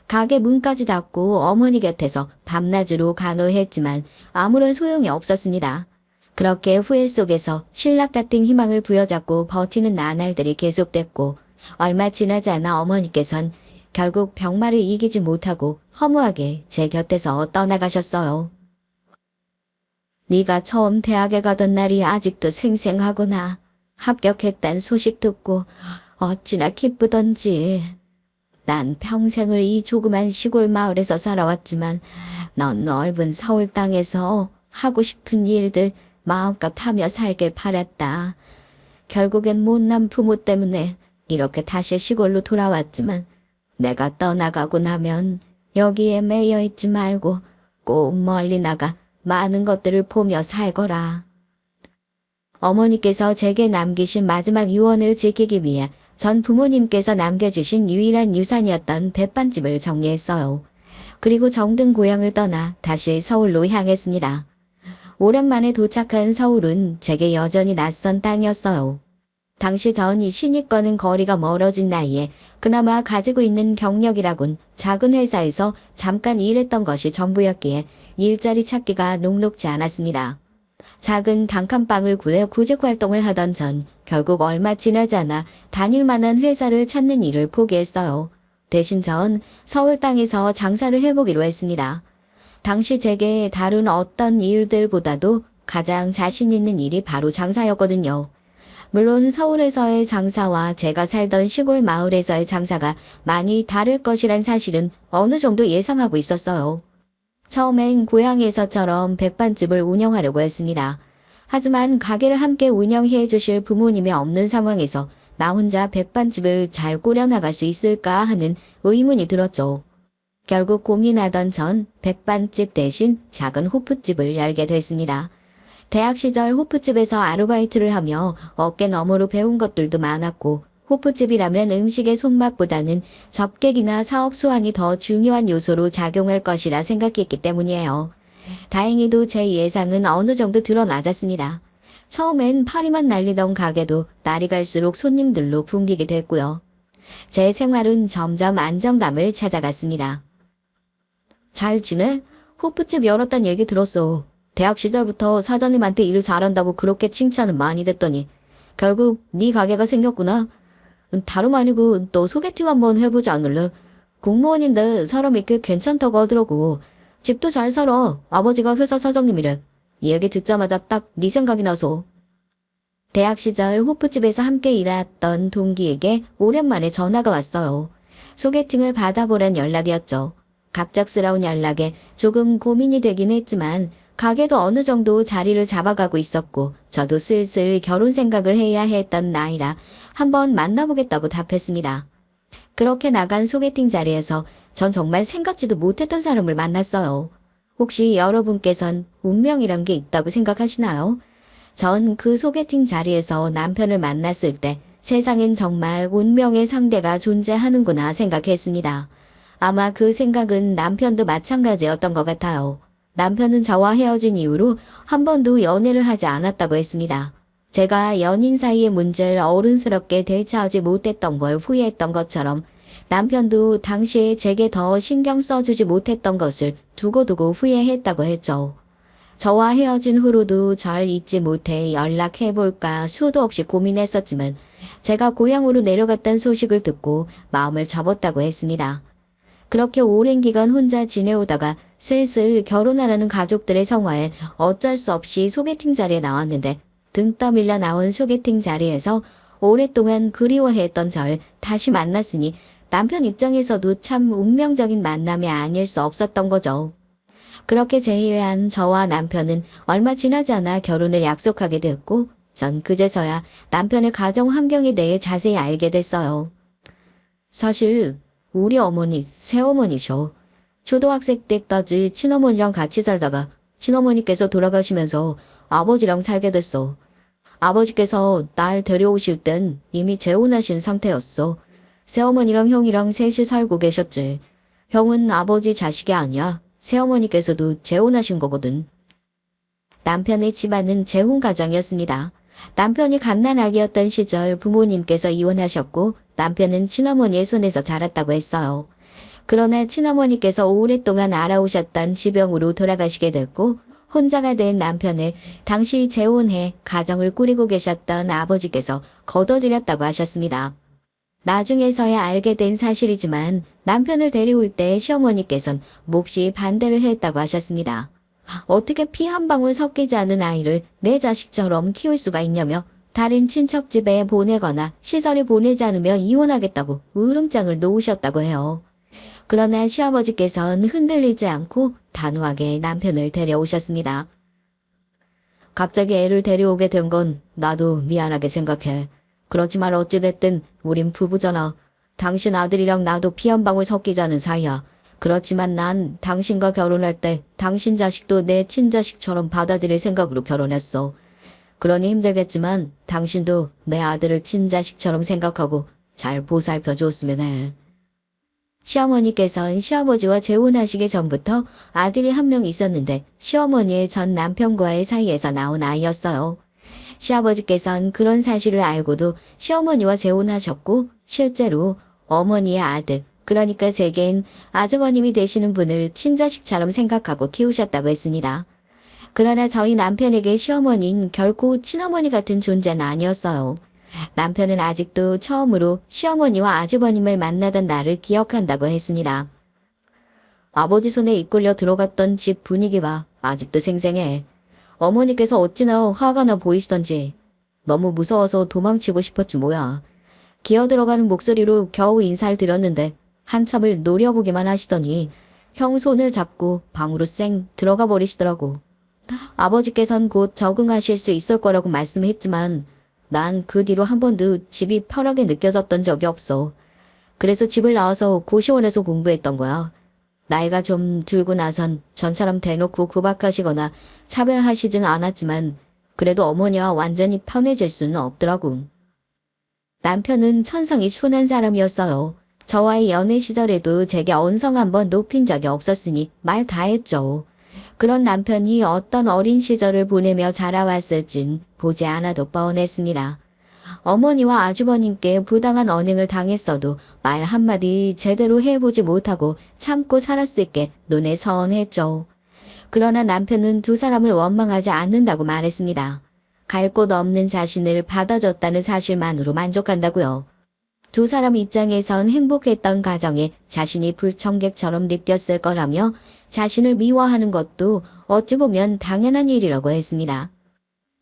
가게 문까지 닫고 어머니 곁에서 밤낮으로 간호했지만 아무런 소용이 없었습니다. 그렇게 후회 속에서 신락 같은 희망을 부여잡고 버티는 나날들이 계속됐고 얼마 지나지 않아 어머니께선 결국 병마를 이기지 못하고 허무하게 제 곁에서 떠나가셨어요. 네가 처음 대학에 가던 날이 아직도 생생하구나. 합격했단 소식 듣고 어찌나 기쁘던지. 난 평생을 이 조그만 시골 마을에서 살아왔지만 넌 넓은 서울 땅에서 하고 싶은 일들 마음껏 하며 살길 바랬다. 결국엔 못난 부모 때문에 이렇게 다시 시골로 돌아왔지만 내가 떠나가고 나면 여기에 매여 있지 말고 꼭 멀리 나가 많은 것들을 보며 살거라. 어머니께서 제게 남기신 마지막 유언을 지키기 위해 전 부모님께서 남겨주신 유일한 유산이었던 백반집을 정리했어요. 그리고 정든 고향을 떠나 다시 서울로 향했습니다. 오랜만에 도착한 서울은 제게 여전히 낯선 땅이었어요. 당시 전 이 신입과는 거리가 멀어진 나이에 그나마 가지고 있는 경력이라곤 작은 회사에서 잠깐 일했던 것이 전부였기에 일자리 찾기가 녹록지 않았습니다. 작은 단칸방을 구해 구직 활동을 하던 전 결국 얼마 지나지 않아 다닐 만한 회사를 찾는 일을 포기했어요. 대신 전 서울 땅에서 장사를 해보기로 했습니다. 당시 제게 다른 어떤 일들보다도 가장 자신 있는 일이 바로 장사였거든요. 물론 서울에서의 장사와 제가 살던 시골 마을에서의 장사가 많이 다를 것이란 사실은 어느 정도 예상하고 있었어요. 처음엔 고향에서처럼 백반집을 운영하려고 했습니다. 하지만 가게를 함께 운영해 주실 부모님이 없는 상황에서 나 혼자 백반집을 잘 꾸려나갈 수 있을까 하는 의문이 들었죠. 결국 고민하던 전 백반집 대신 작은 호프집을 열게 됐습니다. 대학 시절 호프집에서 아르바이트를 하며 어깨 너머로 배운 것들도 많았고 호프집이라면 음식의 손맛보다는 접객이나 사업 수완이 더 중요한 요소로 작용할 것이라 생각했기 때문이에요. 다행히도 제 예상은 어느 정도 드러나졌습니다. 처음엔 파리만 날리던 가게도 날이 갈수록 손님들로 붐비게 됐고요. 제 생활은 점점 안정감을 찾아갔습니다. 잘 지내? 호프집 열었단 얘기 들었어. 대학 시절부터 사장님한테 일을 잘한다고 그렇게 칭찬을 많이 듣더니 결국 네 가게가 생겼구나. 다름 아니고 너 소개팅 한번 해보지 않을래? 공무원인데 사람이 꽤 괜찮다고 하더라고. 집도 잘 살아. 아버지가 회사 사장님이래. 이 얘기 듣자마자 딱 네 생각이 나서. 대학 시절 호프집에서 함께 일했던 동기에게 오랜만에 전화가 왔어요. 소개팅을 받아보란 연락이었죠. 갑작스러운 연락에 조금 고민이 되긴 했지만 가게도 어느 정도 자리를 잡아가고 있었고 저도 슬슬 결혼 생각을 해야 했던 나이라 한번 만나보겠다고 답했습니다. 그렇게 나간 소개팅 자리에서 전 정말 생각지도 못했던 사람을 만났어요. 혹시 여러분께선 운명이란 게 있다고 생각하시나요? 전 그 소개팅 자리에서 남편을 만났을 때 세상엔 정말 운명의 상대가 존재하는구나 생각했습니다. 아마 그 생각은 남편도 마찬가지였던 것 같아요. 남편은 저와 헤어진 이후로 한 번도 연애를 하지 않았다고 했습니다. 제가 연인 사이의 문제를 어른스럽게 대처하지 못했던 걸 후회했던 것처럼 남편도 당시에 제게 더 신경 써주지 못했던 것을 두고두고 후회했다고 했죠. 저와 헤어진 후로도 절 잊지 못해 연락해볼까 수도 없이 고민했었지만 제가 고향으로 내려갔다는 소식을 듣고 마음을 접었다고 했습니다. 그렇게 오랜 기간 혼자 지내오다가 슬슬 결혼하라는 가족들의 성화에 어쩔 수 없이 소개팅 자리에 나왔는데 등 떠밀려 나온 소개팅 자리에서 오랫동안 그리워했던 절 다시 만났으니 남편 입장에서도 참 운명적인 만남이 아닐 수 없었던 거죠. 그렇게 재회한 저와 남편은 얼마 지나지 않아 결혼을 약속하게 됐고 전 그제서야 남편의 가정 환경에 대해 자세히 알게 됐어요. 사실 우리 어머니 새어머니셔. 초등학생 때까지 친어머니랑 같이 살다가 친어머니께서 돌아가시면서 아버지랑 살게 됐어. 아버지께서 날 데려오실 땐 이미 재혼하신 상태였어. 새어머니랑 형이랑 셋이 살고 계셨지. 형은 아버지 자식이 아니야. 새어머니께서도 재혼하신 거거든. 남편의 집안은 재혼 가정이었습니다. 남편이 갓난아기였던 시절 부모님께서 이혼하셨고 남편은 친어머니의 손에서 자랐다고 했어요. 그러나 친어머니께서 오랫동안 알아오셨던 지병으로 돌아가시게 됐고 혼자가 된 남편을 당시 재혼해 가정을 꾸리고 계셨던 아버지께서 거둬들였다고 하셨습니다. 나중에서야 알게 된 사실이지만 남편을 데려올 때 시어머니께서는 몹시 반대를 했다고 하셨습니다. 어떻게 피 한 방울 섞이지 않은 아이를 내 자식처럼 키울 수가 있냐며 다른 친척 집에 보내거나 시설에 보내지 않으면 이혼하겠다고 으름장을 놓으셨다고 해요. 그러나 시아버지께서는 흔들리지 않고 단호하게 남편을 데려오셨습니다. 갑자기 애를 데려오게 된 건 나도 미안하게 생각해. 그렇지만 어찌됐든 우린 부부잖아. 당신 아들이랑 나도 피 한 방울 섞이지 않은 사이야. 그렇지만 난 당신과 결혼할 때 당신 자식도 내 친자식처럼 받아들일 생각으로 결혼했어. 그러니 힘들겠지만 당신도 내 아들을 친자식처럼 생각하고 잘 보살펴 줬으면 해. 시어머니께서는 시아버지와 재혼하시기 전부터 아들이 한 명 있었는데 시어머니의 전 남편과의 사이에서 나온 아이였어요. 시아버지께서는 그런 사실을 알고도 시어머니와 재혼하셨고 실제로 어머니의 아들, 그러니까 제겐 아주버님이 되시는 분을 친자식처럼 생각하고 키우셨다고 했습니다. 그러나 저희 남편에게 시어머니는 결코 친어머니 같은 존재는 아니었어요. 남편은 아직도 처음으로 시어머니와 아주버님을 만나던 날을 기억한다고 했습니다. 아버지 손에 이끌려 들어갔던 집 분위기가 아직도 생생해. 어머니께서 어찌나 화가 나 보이시던지 너무 무서워서 도망치고 싶었지 뭐야. 기어 들어가는 목소리로 겨우 인사를 드렸는데 한참을 노려보기만 하시더니 형 손을 잡고 방으로 쌩 들어가 버리시더라고. 아버지께선 곧 적응하실 수 있을 거라고 말씀했지만 난 그 뒤로 한 번도 집이 편하게 느껴졌던 적이 없어. 그래서 집을 나와서 고시원에서 공부했던 거야. 나이가 좀 들고 나선 전처럼 대놓고 구박하시거나 차별하시진 않았지만 그래도 어머니와 완전히 편해질 수는 없더라고. 남편은 천성이 순한 사람이었어요. 저와의 연애 시절에도 제게 언성 한번 높인 적이 없었으니 말 다 했죠. 그런 남편이 어떤 어린 시절을 보내며 자라왔을진 보지 않아도 뻔했습니다. 어머니와 아주버님께 부당한 언행을 당했어도 말 한마디 제대로 해보지 못하고 참고 살았을 게 눈에 선했죠. 그러나 남편은 두 사람을 원망하지 않는다고 말했습니다. 갈 곳 없는 자신을 받아줬다는 사실만으로 만족한다고요. 두 사람 입장에선 행복했던 가정에 자신이 불청객처럼 느꼈을 거라며 자신을 미워하는 것도 어찌 보면 당연한 일이라고 했습니다.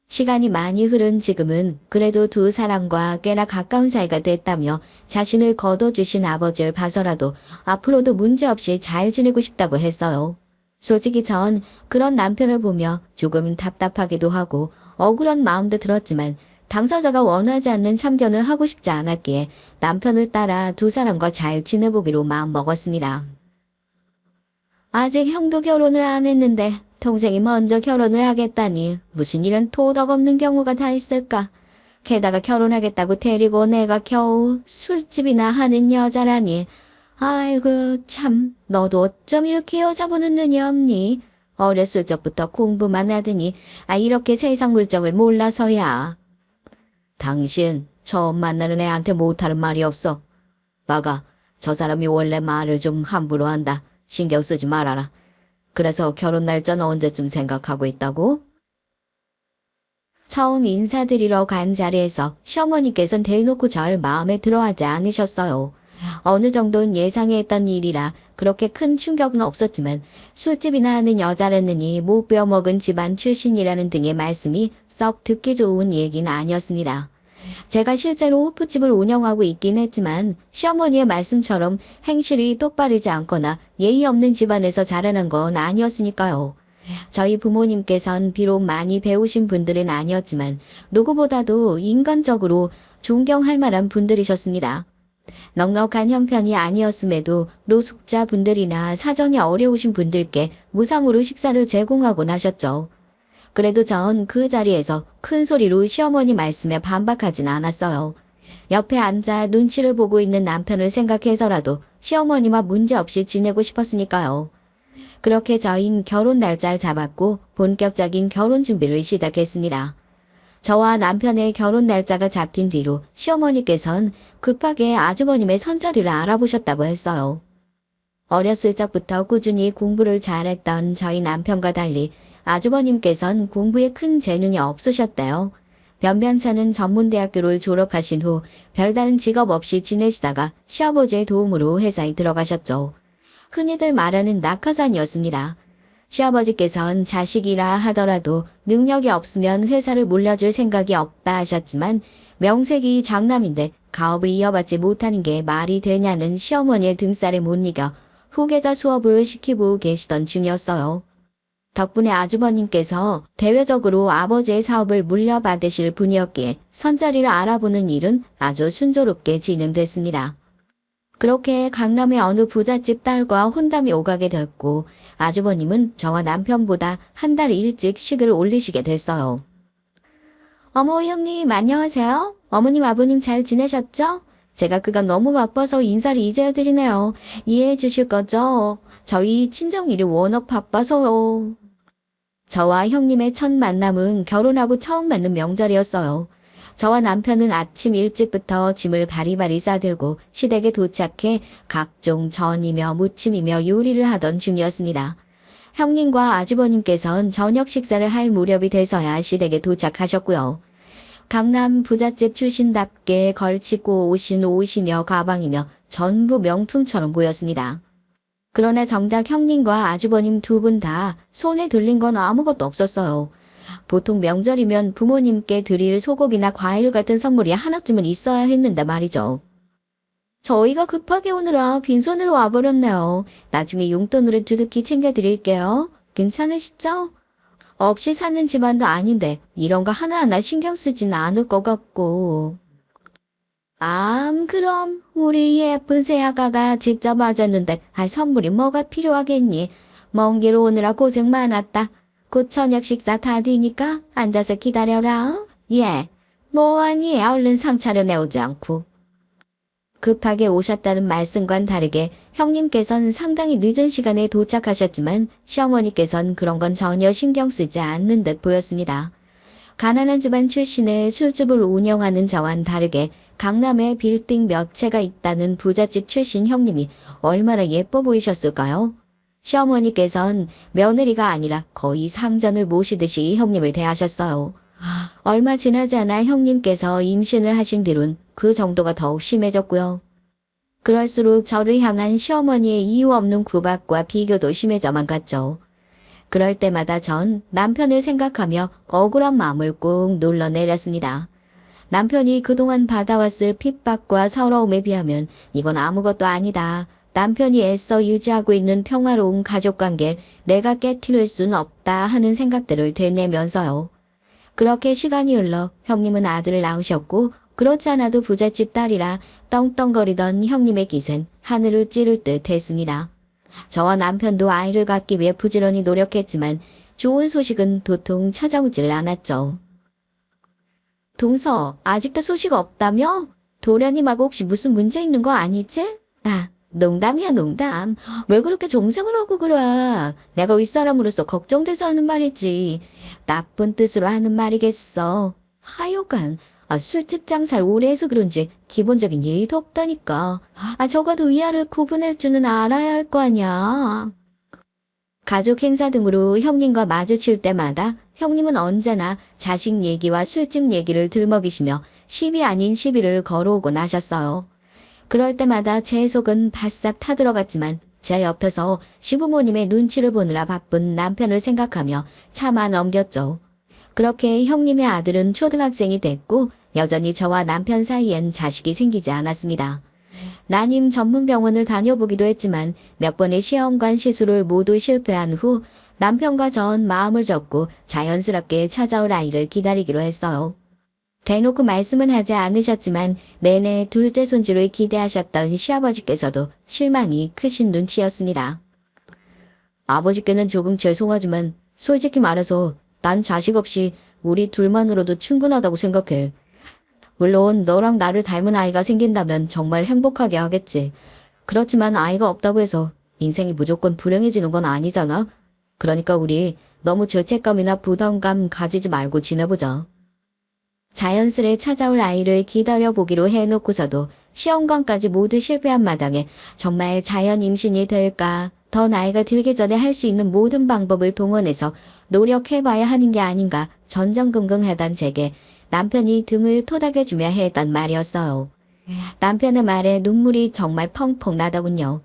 시간이 많이 흐른 지금은 그래도 두 사람과 꽤나 가까운 사이가 됐다며 자신을 거둬주신 아버지를 봐서라도 앞으로도 문제없이 잘 지내고 싶다고 했어요. 솔직히 전 그런 남편을 보며 조금 답답하기도 하고 억울한 마음도 들었지만 당사자가 원하지 않는 참견을 하고 싶지 않았기에 남편을 따라 두 사람과 잘 지내보기로 마음먹었습니다. 아직 형도 결혼을 안 했는데 동생이 먼저 결혼을 하겠다니 무슨 이런 도덕 없는 경우가 다 있을까. 게다가 결혼하겠다고 데리고 내가 겨우 술집이나 하는 여자라니. 아이고 참, 너도 어쩜 이렇게 여자 보는 눈이 없니? 어렸을 적부터 공부만 하더니 이렇게 세상 물정을 몰라서야. 당신 처음 만나는 애한테 못하는 말이 없어. 막아, 저 사람이 원래 말을 좀 함부로 한다. 신경 쓰지 말아라. 그래서 결혼 날짜는 언제쯤 생각하고 있다고? 처음 인사드리러 간 자리에서 시어머니께서는 대놓고 절 마음에 들어하지 않으셨어요. 어느 정도는 예상했던 일이라 그렇게 큰 충격은 없었지만 술집이나 하는 여자랬느니 못 빼어먹은 집안 출신이라는 등의 말씀이 썩 듣기 좋은 얘기는 아니었습니다. 제가 실제로 호프집을 운영하고 있긴 했지만 시어머니의 말씀처럼 행실이 똑바르지 않거나 예의 없는 집안에서 자라난 건 아니었으니까요. 저희 부모님께선 비록 많이 배우신 분들은 아니었지만 누구보다도 인간적으로 존경할 만한 분들이셨습니다. 넉넉한 형편이 아니었음에도 노숙자 분들이나 사정이 어려우신 분들께 무상으로 식사를 제공하곤 하셨죠. 그래도 전 그 자리에서 큰 소리로 시어머니 말씀에 반박하진 않았어요. 옆에 앉아 눈치를 보고 있는 남편을 생각해서라도 시어머니와 문제없이 지내고 싶었으니까요. 그렇게 저희는 결혼 날짜를 잡았고 본격적인 결혼 준비를 시작했습니다. 저와 남편의 결혼 날짜가 잡힌 뒤로 시어머니께서는 급하게 아주버님의 선자리를 알아보셨다고 했어요. 어렸을 적부터 꾸준히 공부를 잘했던 저희 남편과 달리 아주버님께선 공부에 큰 재능이 없으셨대요. 변변찮은 전문대학교를 졸업하신 후 별다른 직업 없이 지내시다가 시아버지의 도움으로 회사에 들어가셨죠. 흔히들 말하는 낙하산이었습니다. 시아버지께선 자식이라 하더라도 능력이 없으면 회사를 물려줄 생각이 없다 하셨지만 명색이 장남인데 가업을 이어받지 못하는 게 말이 되냐는 시어머니의 등살에 못 이겨 후계자 수업을 시키고 계시던 중이었어요. 덕분에 아주버님께서 대외적으로 아버지의 사업을 물려받으실 분이었기에 선자리를 알아보는 일은 아주 순조롭게 진행됐습니다. 그렇게 강남의 어느 부잣집 딸과 혼담이 오가게 됐고 아주버님은 저와 남편보다 한 달 일찍 식을 올리시게 됐어요. 어머 형님 안녕하세요. 어머님 아버님 잘 지내셨죠? 제가 그간 너무 바빠서 인사를 이제야 드리네요. 이해해 주실 거죠? 저희 친정일이 워낙 바빠서요. 저와 형님의 첫 만남은 결혼하고 처음 맞는 명절이었어요. 저와 남편은 아침 일찍부터 짐을 바리바리 싸들고 시댁에 도착해 각종 전이며 무침이며 요리를 하던 중이었습니다. 형님과 아주버님께서는 저녁 식사를 할 무렵이 돼서야 시댁에 도착하셨고요. 강남 부잣집 출신답게 걸치고 오신 옷이며 가방이며 전부 명품처럼 보였습니다. 그러나 정작 형님과 아주버님 두 분 다 손에 들린 건 아무것도 없었어요. 보통 명절이면 부모님께 드릴 소고기나 과일 같은 선물이 하나쯤은 있어야 했는데 말이죠. 저희가 급하게 오느라 빈손으로 와버렸네요. 나중에 용돈으로 두둑히 챙겨드릴게요. 괜찮으시죠? 없이 사는 집안도 아닌데 이런 거 하나하나 신경 쓰진 않을 것 같고. 그럼 우리 예쁜 새아가가 직접 와줬는데 선물이 뭐가 필요하겠니? 먼 길 오느라 고생 많았다. 곧 저녁 식사 다 되니까 앉아서 기다려라. 예, 뭐하니 얼른 상 차려내오지 않고. 급하게 오셨다는 말씀과는 다르게 형님께서는 상당히 늦은 시간에 도착하셨지만 시어머니께서는 그런 건 전혀 신경 쓰지 않는 듯 보였습니다. 가난한 집안 출신의 술집을 운영하는 저와는 다르게 강남에 빌딩 몇 채가 있다는 부잣집 출신 형님이 얼마나 예뻐 보이셨을까요? 시어머니께서는 며느리가 아니라 거의 상전을 모시듯이 형님을 대하셨어요. 얼마 지나지 않아 형님께서 임신을 하신 뒤론 그 정도가 더욱 심해졌고요. 그럴수록 저를 향한 시어머니의 이유 없는 구박과 비교도 심해져만 갔죠. 그럴 때마다 전 남편을 생각하며 억울한 마음을 꾹 눌러내렸습니다. 남편이 그동안 받아왔을 핍박과 서러움에 비하면 이건 아무것도 아니다. 남편이 애써 유지하고 있는 평화로운 가족관계를 내가 깨트릴 수는 없다 하는 생각들을 되뇌면서요. 그렇게 시간이 흘러 형님은 아들을 낳으셨고 그렇지 않아도 부잣집 딸이라 떵떵거리던 형님의 기센 하늘을 찌를 듯 했습니다. 저와 남편도 아이를 갖기 위해 부지런히 노력했지만 좋은 소식은 도통 찾아오질 않았죠. 동서, 아직도 소식 없다며? 도련님하고 혹시 무슨 문제 있는 거 아니지? 농담이야 농담. 왜 그렇게 정색을 하고 그래? 내가 윗사람으로서 걱정돼서 하는 말이지. 나쁜 뜻으로 하는 말이겠어. 하여간 술집 장사를 오래 해서 그런지 기본적인 예의도 없다니까. 적어도 위아래 구분할 줄은 알아야 할 거 아니야. 가족 행사 등으로 형님과 마주칠 때마다 형님은 언제나 자식 얘기와 술집 얘기를 들먹이시며 시비 아닌 시비를 걸어오곤 하셨어요. 그럴 때마다 제 속은 바싹 타들어갔지만 제 옆에서 시부모님의 눈치를 보느라 바쁜 남편을 생각하며 참아 넘겼죠. 그렇게 형님의 아들은 초등학생이 됐고 여전히 저와 남편 사이엔 자식이 생기지 않았습니다. 난임 전문 병원을 다녀보기도 했지만 몇 번의 시험관 시술을 모두 실패한 후 남편과 전 마음을 접고 자연스럽게 찾아올 아이를 기다리기로 했어요. 대놓고 말씀은 하지 않으셨지만 내내 둘째 손주를 기대하셨던 시아버지께서도 실망이 크신 눈치였습니다. 아버지께는 조금 죄송하지만 솔직히 말해서 난 자식 없이 우리 둘만으로도 충분하다고 생각해. 물론 너랑 나를 닮은 아이가 생긴다면 정말 행복하게 하겠지. 그렇지만 아이가 없다고 해서 인생이 무조건 불행해지는 건 아니잖아. 그러니까 우리 너무 죄책감이나 부담감 가지지 말고 지내보자. 자연스레 찾아올 아이를 기다려보기로 해놓고서도 시험관까지 모두 실패한 마당에 정말 자연 임신이 될까, 더 나이가 들기 전에 할 수 있는 모든 방법을 동원해서 노력해봐야 하는 게 아닌가 전전긍긍하던 제게 남편이 등을 토닥여주며 했던 말이었어요. 남편의 말에 눈물이 정말 펑펑 나더군요.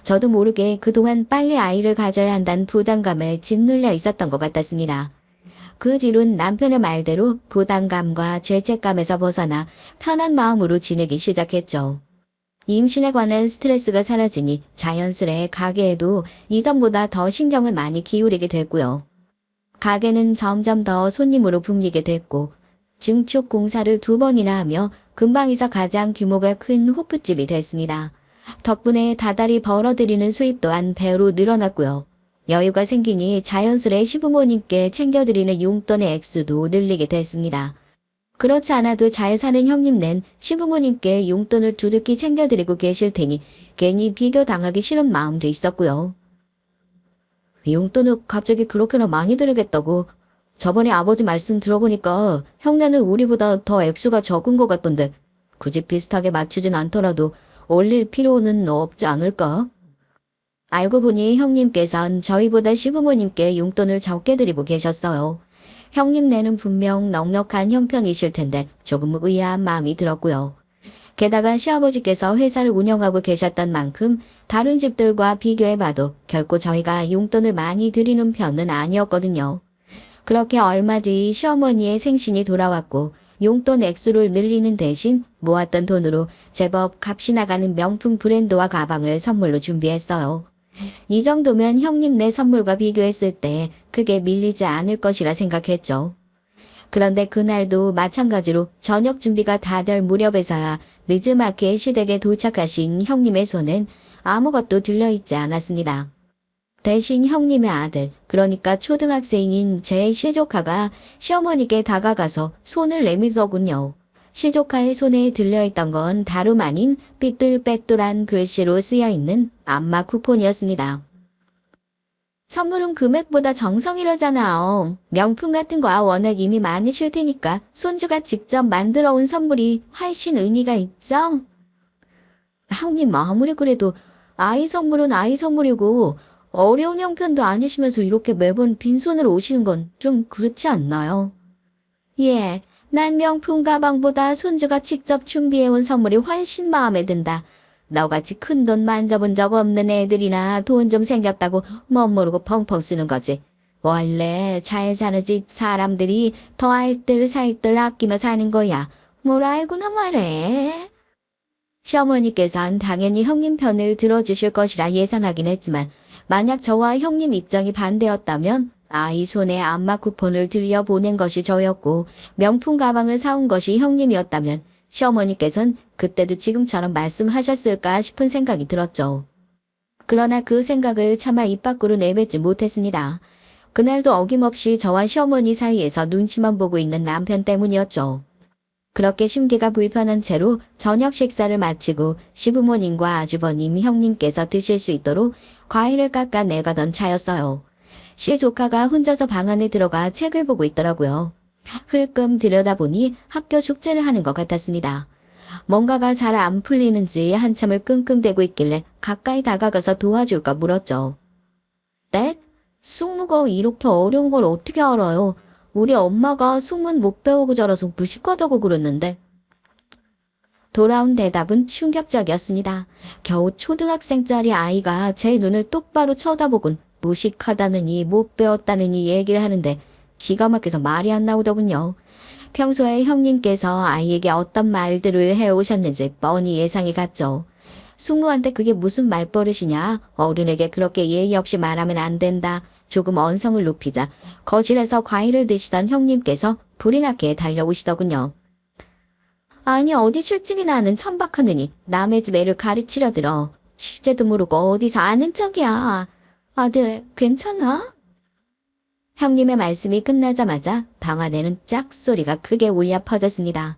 저도 모르게 그동안 빨리 아이를 가져야 한다는 부담감에 짓눌려 있었던 것 같았습니다. 그 뒤론 남편의 말대로 부담감과 죄책감에서 벗어나 편한 마음으로 지내기 시작했죠. 임신에 관한 스트레스가 사라지니 자연스레 가게에도 이전보다 더 신경을 많이 기울이게 됐고요. 가게는 점점 더 손님으로 붐비게 됐고 증축 공사를 2번이나 하며 근방에서 가장 규모가 큰 호프집이 됐습니다. 덕분에 다달이 벌어들이는 수입 또한 배로 늘어났고요. 여유가 생기니 자연스레 시부모님께 챙겨드리는 용돈의 액수도 늘리게 됐습니다. 그렇지 않아도 잘 사는 형님는 시부모님께 용돈을 두둑히 챙겨드리고 계실 테니 괜히 비교당하기 싫은 마음도 있었고요. 용돈을 갑자기 그렇게나 많이 드리겠다고? 저번에 아버지 말씀 들어보니까 형네는 우리보다 더 액수가 적은 것 같던데 굳이 비슷하게 맞추진 않더라도 올릴 필요는 없지 않을까? 알고 보니 형님께선 저희보다 시부모님께 용돈을 적게 드리고 계셨어요. 형님네는 분명 넉넉한 형편이실 텐데 조금 의아한 마음이 들었고요. 게다가 시아버지께서 회사를 운영하고 계셨던 만큼 다른 집들과 비교해봐도 결코 저희가 용돈을 많이 드리는 편은 아니었거든요. 그렇게 얼마 뒤 시어머니의 생신이 돌아왔고 용돈 액수를 늘리는 대신 모았던 돈으로 제법 값이 나가는 명품 브랜드와 가방을 선물로 준비했어요. 이 정도면 형님네 선물과 비교했을 때 크게 밀리지 않을 것이라 생각했죠. 그런데 그날도 마찬가지로 저녁 준비가 다 될 무렵에서야 늦지막히 시댁에 도착하신 형님의 손엔 아무것도 들려있지 않았습니다. 대신 형님의 아들, 그러니까 초등학생인 제 시조카가 시어머니께 다가가서 손을 내밀더군요. 시조카의 손에 들려있던 건 다름 아닌 삐뚤빼뚤한 글씨로 쓰여있는 안마 쿠폰이었습니다. 선물은 금액보다 정성이라잖아요. 명품 같은 거야 워낙 이미 많으실 테니까 손주가 직접 만들어 온 선물이 훨씬 의미가 있죠? 형님 아무리 그래도 아이 선물은 아이 선물이고 어려운 형편도 아니시면서 이렇게 매번 빈손으로 오시는 건 좀 그렇지 않나요? 예, 난 명품 가방보다 손주가 직접 준비해온 선물이 훨씬 마음에 든다. 너같이 큰돈 만져본 적 없는 애들이나 돈 좀 생겼다고 멋모르고 펑펑 쓰는 거지. 원래 잘 사는 집 사람들이 더 알뜰살뜰 아끼며 사는 거야. 뭘 알고나 말해. 시어머니께선 당연히 형님 편을 들어주실 것이라 예상하긴 했지만 만약 저와 형님 입장이 반대였다면 아이 손에 안마 쿠폰을 들려보낸 것이 저였고 명품 가방을 사온 것이 형님이었다면 시어머니께선 그때도 지금처럼 말씀하셨을까 싶은 생각이 들었죠. 그러나 그 생각을 차마 입 밖으로 내뱉지 못했습니다. 그날도 어김없이 저와 시어머니 사이에서 눈치만 보고 있는 남편 때문이었죠. 그렇게 심기가 불편한 채로 저녁 식사를 마치고 시부모님과 아주버님 형님께서 드실 수 있도록 과일을 깎아 내가던 차였어요. 시조카가 혼자서 방 안에 들어가 책을 보고 있더라고요. 흘끔 들여다보니 학교 숙제를 하는 것 같았습니다. 뭔가가 잘 안 풀리는지 한참을 끙끙대고 있길래 가까이 다가가서 도와줄까 물었죠. 네? 숙무가 이렇게 어려운 걸 어떻게 알아요? 우리 엄마가 숙문 못 배우고 자라서 무식하다고 그랬는데. 돌아온 대답은 충격적이었습니다. 겨우 초등학생짜리 아이가 제 눈을 똑바로 쳐다보곤 무식하다느니 못 배웠다느니 얘기를 하는데 기가 막혀서 말이 안 나오더군요. 평소에 형님께서 아이에게 어떤 말들을 해오셨는지 뻔히 예상이 갔죠. 숙모한테 그게 무슨 말버릇이냐? 어른에게 그렇게 예의 없이 말하면 안 된다. 조금 언성을 높이자 거실에서 과일을 드시던 형님께서 불이 나게 달려오시더군요. 아니 어디 출진이 나는 천박하느니 남의 집 애를 가르치려 들어. 실제도 모르고 어디서 아는 척이야. 아들 괜찮아? 형님의 말씀이 끝나자마자 방 안에는 짝소리가 크게 울려 퍼졌습니다.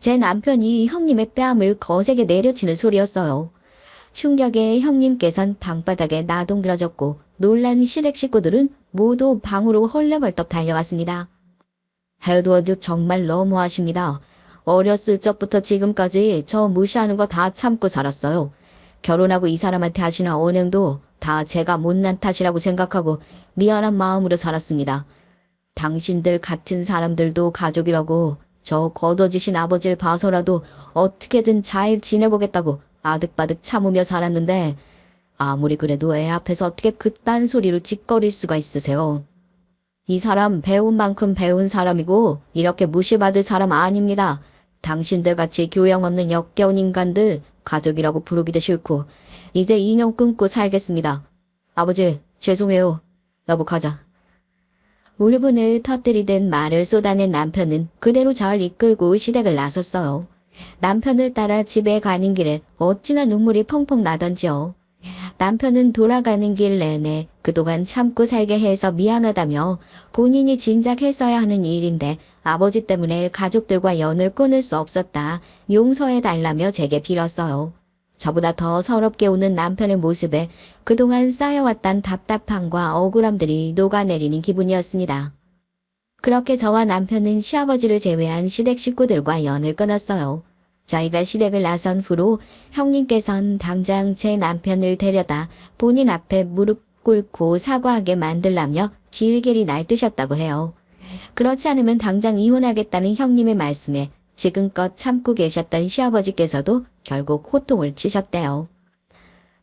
제 남편이 형님의 뺨을 거세게 내려치는 소리였어요. 충격에 형님께선 방바닥에 나동들어졌고 놀란 시댁 식구들은 모두 방으로 헐레벌떡 달려왔습니다. 에드워드 정말 너무하십니다. 어렸을 적부터 지금까지 저 무시하는 거 다 참고 살았어요. 결혼하고 이 사람한테 하시는 언행도 다 제가 못난 탓이라고 생각하고 미안한 마음으로 살았습니다. 당신들 같은 사람들도 가족이라고 저 거둬지신 아버지를 봐서라도 어떻게든 잘 지내보겠다고 아득바득 참으며 살았는데 아무리 그래도 애 앞에서 어떻게 그딴 소리로 짓거릴 수가 있으세요. 이 사람 배운 만큼 배운 사람이고 이렇게 무시받을 사람 아닙니다. 당신들같이 교양 없는 역겨운 인간들 가족이라고 부르기도 싫고 이제 인연 끊고 살겠습니다. 아버지 죄송해요. 여보 가자. 울분을 터뜨리듯 말을 쏟아낸 남편은 그대로 절 이끌고 시댁을 나섰어요. 남편을 따라 집에 가는 길에 어찌나 눈물이 펑펑 나던지요. 남편은 돌아가는 길 내내 그동안 참고 살게 해서 미안하다며 본인이 진작 했어야 하는 일인데 아버지 때문에 가족들과 연을 끊을 수 없었다. 용서해달라며 제게 빌었어요. 저보다 더 서럽게 우는 남편의 모습에 그동안 쌓여왔던 답답함과 억울함들이 녹아내리는 기분이었습니다. 그렇게 저와 남편은 시아버지를 제외한 시댁 식구들과 연을 끊었어요. 저희가 시댁을 나선 후로 형님께선 당장 제 남편을 데려다 본인 앞에 무릎 꿇고 사과하게 만들라며 질길이 날뛰셨다고 해요. 그렇지 않으면 당장 이혼하겠다는 형님의 말씀에 지금껏 참고 계셨던 시아버지께서도 결국 호통을 치셨대요.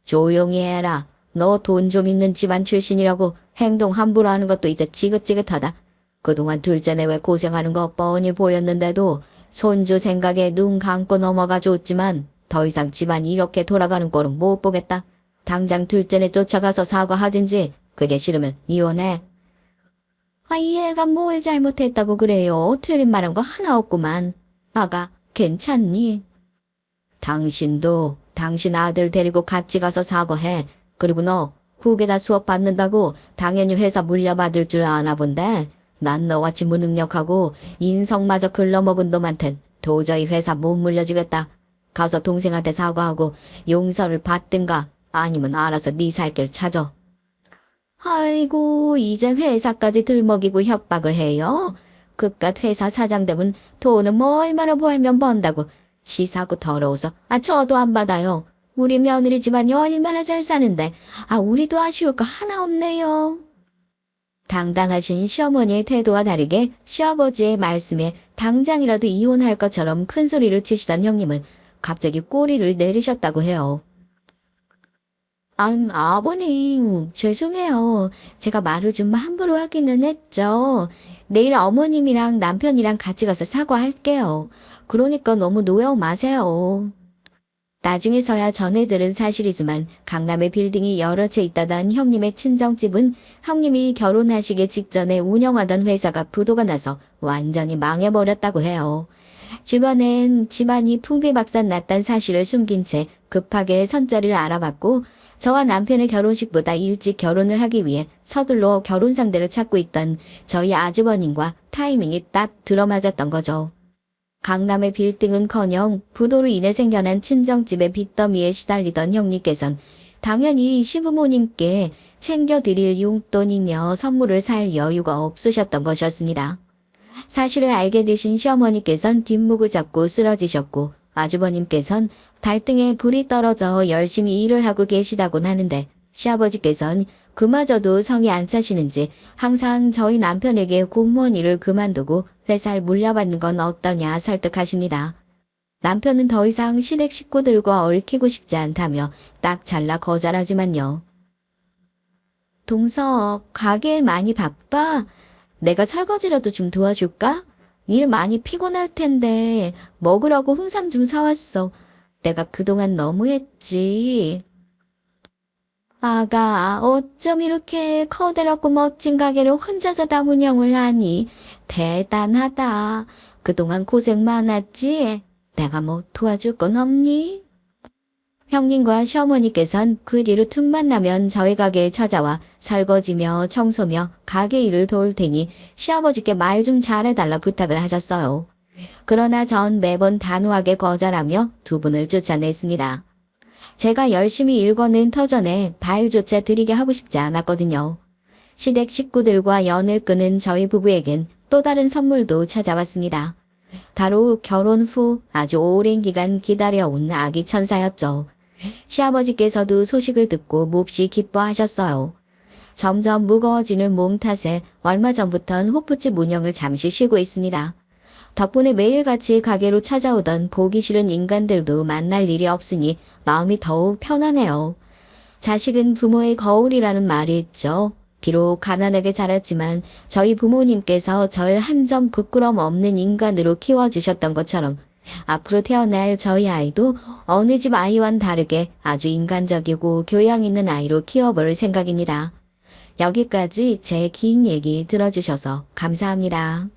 조용히 해라. 너 돈 좀 있는 집안 출신이라고 행동 함부로 하는 것도 이제 지긋지긋하다. 그동안 둘째 내외 고생하는 거 뻔히 보였는데도 손주 생각에 눈 감고 넘어가 줬지만 더 이상 집안이 이렇게 돌아가는 꼴은 못 보겠다. 당장 둘째네 쫓아가서 사과하든지 그게 싫으면 이혼해. 이 애가 뭘 잘못했다고 그래요. 틀린 말한 거 하나 없구만. 아가 괜찮니? 당신도 당신 아들 데리고 같이 가서 사과해. 그리고 너 후계자 수업 받는다고 당연히 회사 물려받을 줄 아나 본데 난 너같이 무능력하고 인성마저 글러먹은 놈한텐 도저히 회사 못 물려주겠다. 가서 동생한테 사과하고 용서를 받든가 아니면 알아서 네 살 길 찾아. 아이고 이제 회사까지 들먹이고 협박을 해요. 그깟 회사 사장 되면 돈은 뭐 얼마나 벌면 번다고. 치사하고 더러워서 저도 안 받아요. 우리 며느리 집안이 얼마나 잘 사는데 우리도 아쉬울 거 하나 없네요. 당당하신 시어머니의 태도와 다르게 시아버지의 말씀에 당장이라도 이혼할 것처럼 큰 소리를 치시던 형님은 갑자기 꼬리를 내리셨다고 해요. 아버님 죄송해요. 제가 말을 좀 함부로 하기는 했죠. 내일 어머님이랑 남편이랑 같이 가서 사과할게요. 그러니까 너무 노여 마세요. 나중에서야 전해 들은 사실이지만 강남에 빌딩이 여러 채 있다던 형님의 친정집은 형님이 결혼하시기 직전에 운영하던 회사가 부도가 나서 완전히 망해버렸다고 해요. 주변엔 집안이 풍비박산 났단 사실을 숨긴 채 급하게 선자리를 알아봤고 저와 남편의 결혼식보다 일찍 결혼을 하기 위해 서둘러 결혼 상대를 찾고 있던 저희 아주버님과 타이밍이 딱 들어맞았던 거죠. 강남의 빌딩은커녕 부도로 인해 생겨난 친정집의 빚더미에 시달리던 형님께선 당연히 시부모님께 챙겨드릴 용돈이며 선물을 살 여유가 없으셨던 것이었습니다. 사실을 알게 되신 시어머니께선 뒷목을 잡고 쓰러지셨고 아주버님께선 발등에 불이 떨어져 열심히 일을 하고 계시다곤 하는데 시아버지께선 그마저도 성이 안 차시는지 항상 저희 남편에게 공무원 일을 그만두고 회사를 물려받는 건 어떠냐 설득하십니다. 남편은 더 이상 시댁 식구들과 얽히고 싶지 않다며 딱 잘라 거절하지만요. 동석, 가게 일 많이 바빠? 내가 설거지라도 좀 도와줄까? 일 많이 피곤할 텐데 먹으라고 홍삼 좀 사왔어. 내가 그동안 너무했지. 아가, 어쩜 이렇게 커다랗고 멋진 가게를 혼자서 다 운영을 하니? 대단하다. 그동안 고생 많았지? 내가 뭐 도와줄 건 없니? 형님과 시어머니께선 그 뒤로 틈만 나면 저희 가게에 찾아와 설거지며 청소며 가게 일을 도울 테니 시아버지께 말 좀 잘해달라 부탁을 하셨어요. 그러나 전 매번 단호하게 거절하며 두 분을 쫓아냈습니다. 제가 열심히 일궈낸 터전에 발조차 들이게 하고 싶지 않았거든요. 시댁 식구들과 연을 끄는 저희 부부에겐 또 다른 선물도 찾아왔습니다. 바로 결혼 후 아주 오랜 기간 기다려온 아기 천사였죠. 시아버지께서도 소식을 듣고 몹시 기뻐하셨어요. 점점 무거워지는 몸 탓에 얼마 전부턴 호프집 운영을 잠시 쉬고 있습니다. 덕분에 매일같이 가게로 찾아오던 보기 싫은 인간들도 만날 일이 없으니 마음이 더욱 편하네요. 자식은 부모의 거울이라는 말이 있죠. 비록 가난하게 자랐지만 저희 부모님께서 절 한 점 부끄럼 없는 인간으로 키워주셨던 것처럼 앞으로 태어날 저희 아이도 어느 집 아이와는 다르게 아주 인간적이고 교양 있는 아이로 키워볼 생각입니다. 여기까지 제 긴 얘기 들어주셔서 감사합니다.